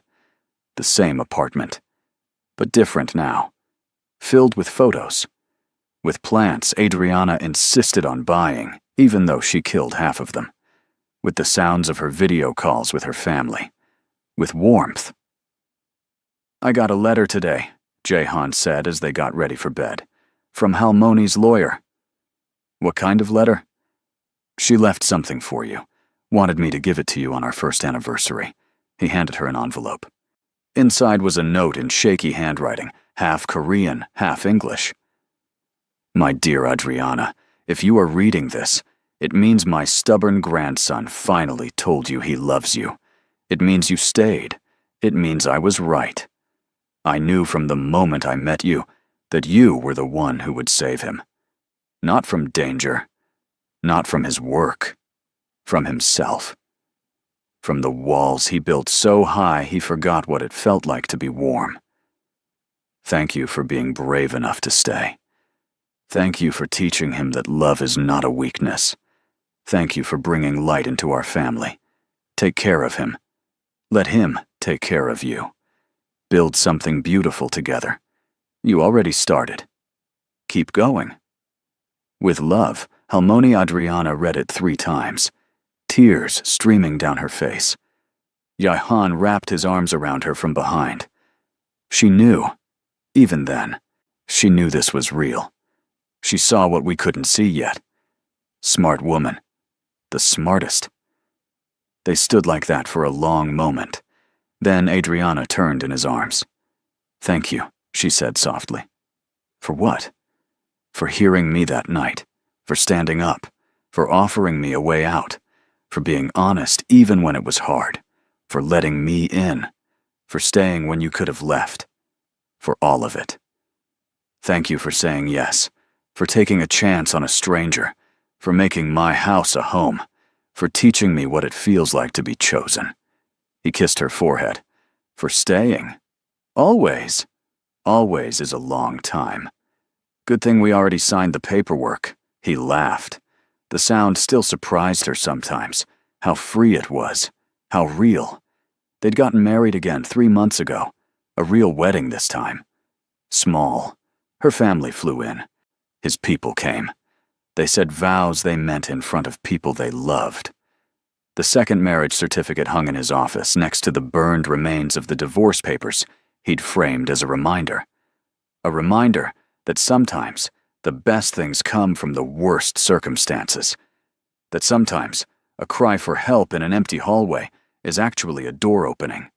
The same apartment, but different now, filled with photos. With plants Adriana insisted on buying, even though she killed half of them. With the sounds of her video calls with her family. With warmth. "I got a letter today," Jae-han said as they got ready for bed, "from Halmoni's lawyer." "What kind of letter?" "She left something for you. Wanted me to give it to you on our first anniversary." He handed her an envelope. Inside was a note in shaky handwriting, half Korean, half English. "My dear Adriana, if you are reading this, it means my stubborn grandson finally told you he loves you. It means you stayed. It means I was right. I knew from the moment I met you that you were the one who would save him. Not from danger, not from his work, from himself. From the walls he built so high he forgot what it felt like to be warm. Thank you for being brave enough to stay. Thank you for teaching him that love is not a weakness. Thank you for bringing light into our family. Take care of him. Let him take care of you. Build something beautiful together. You already started. Keep going. With love, Halmoni Adriana read it 3 times, tears streaming down her face. Jahan wrapped his arms around her from behind. She knew, even then, she knew this was real. She saw what we couldn't see yet. Smart woman. The smartest. They stood like that for a long moment. Then Adriana turned in his arms. "Thank you," she said softly. "For what?" "For hearing me that night, for standing up, for offering me a way out, for being honest even when it was hard, for letting me in, for staying when you could have left, for all of it. Thank you for saying yes, for taking a chance on a stranger, for making my house a home, for teaching me what it feels like to be chosen." He kissed her forehead. "For staying. Always. Always is a long time. Good thing we already signed the paperwork." He laughed. The sound still surprised her sometimes. How free it was. How real. They'd gotten married again 3 months ago. A real wedding this time. Small. Her family flew in. His people came. They said vows they meant in front of people they loved. The second marriage certificate hung in his office next to the burned remains of the divorce papers he'd framed as a reminder. A reminder that sometimes the best things come from the worst circumstances. That sometimes a cry for help in an empty hallway is actually a door opening.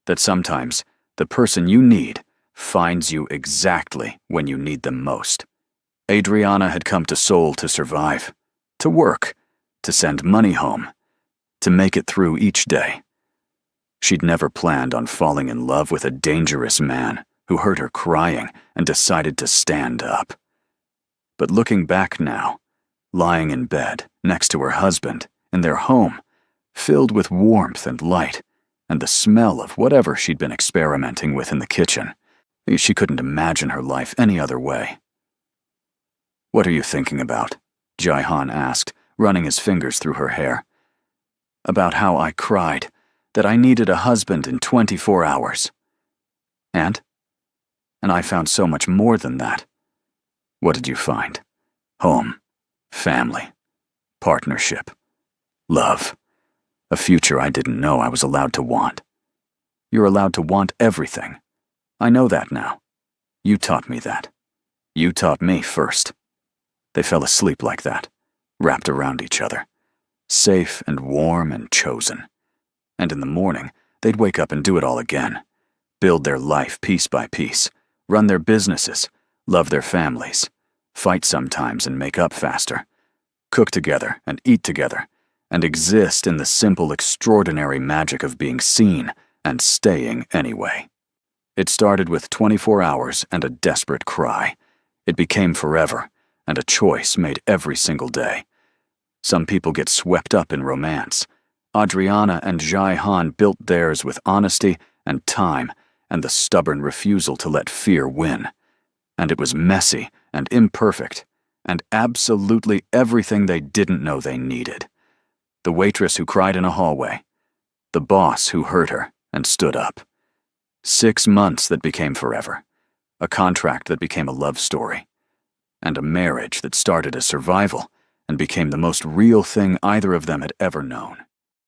That sometimes the person you need finds you exactly when you need them most. Adriana had come to Seoul to survive, to work, to send money home, to make it through each day. She'd never planned on falling in love with a dangerous man who heard her crying and decided to stand up. But looking back now, lying in bed next to her husband in their home, filled with warmth and light and the smell of whatever she'd been experimenting with in the kitchen, she couldn't imagine her life any other way. "What are you thinking about?" Jahan asked, running his fingers through her hair. "About how I cried, that I needed a husband in 24 hours. And I found so much more than that." "What did you find?" "Home, family, partnership, love, a future I didn't know I was allowed to want." "You're allowed to want everything. I know that now. You taught me that. You taught me first." They fell asleep like that, wrapped around each other, safe and warm and chosen. And in the morning, they'd wake up and do it all again, build their life piece by piece, run their businesses, love their families, fight sometimes and make up faster, cook together and eat together, and exist in the simple, extraordinary magic of being seen and staying anyway. It started with 24 hours and a desperate cry. It became forever, and a choice made every single day. Some people get swept up in romance. Adriana and Jahan built theirs with honesty and time and the stubborn refusal to let fear win. And it was messy and imperfect, and absolutely everything they didn't know they needed. The waitress who cried in a hallway. The boss who hurt her and stood up. 6 months that became forever. A contract that became a love story. And a marriage that started as survival and became the most real thing either of them had ever known.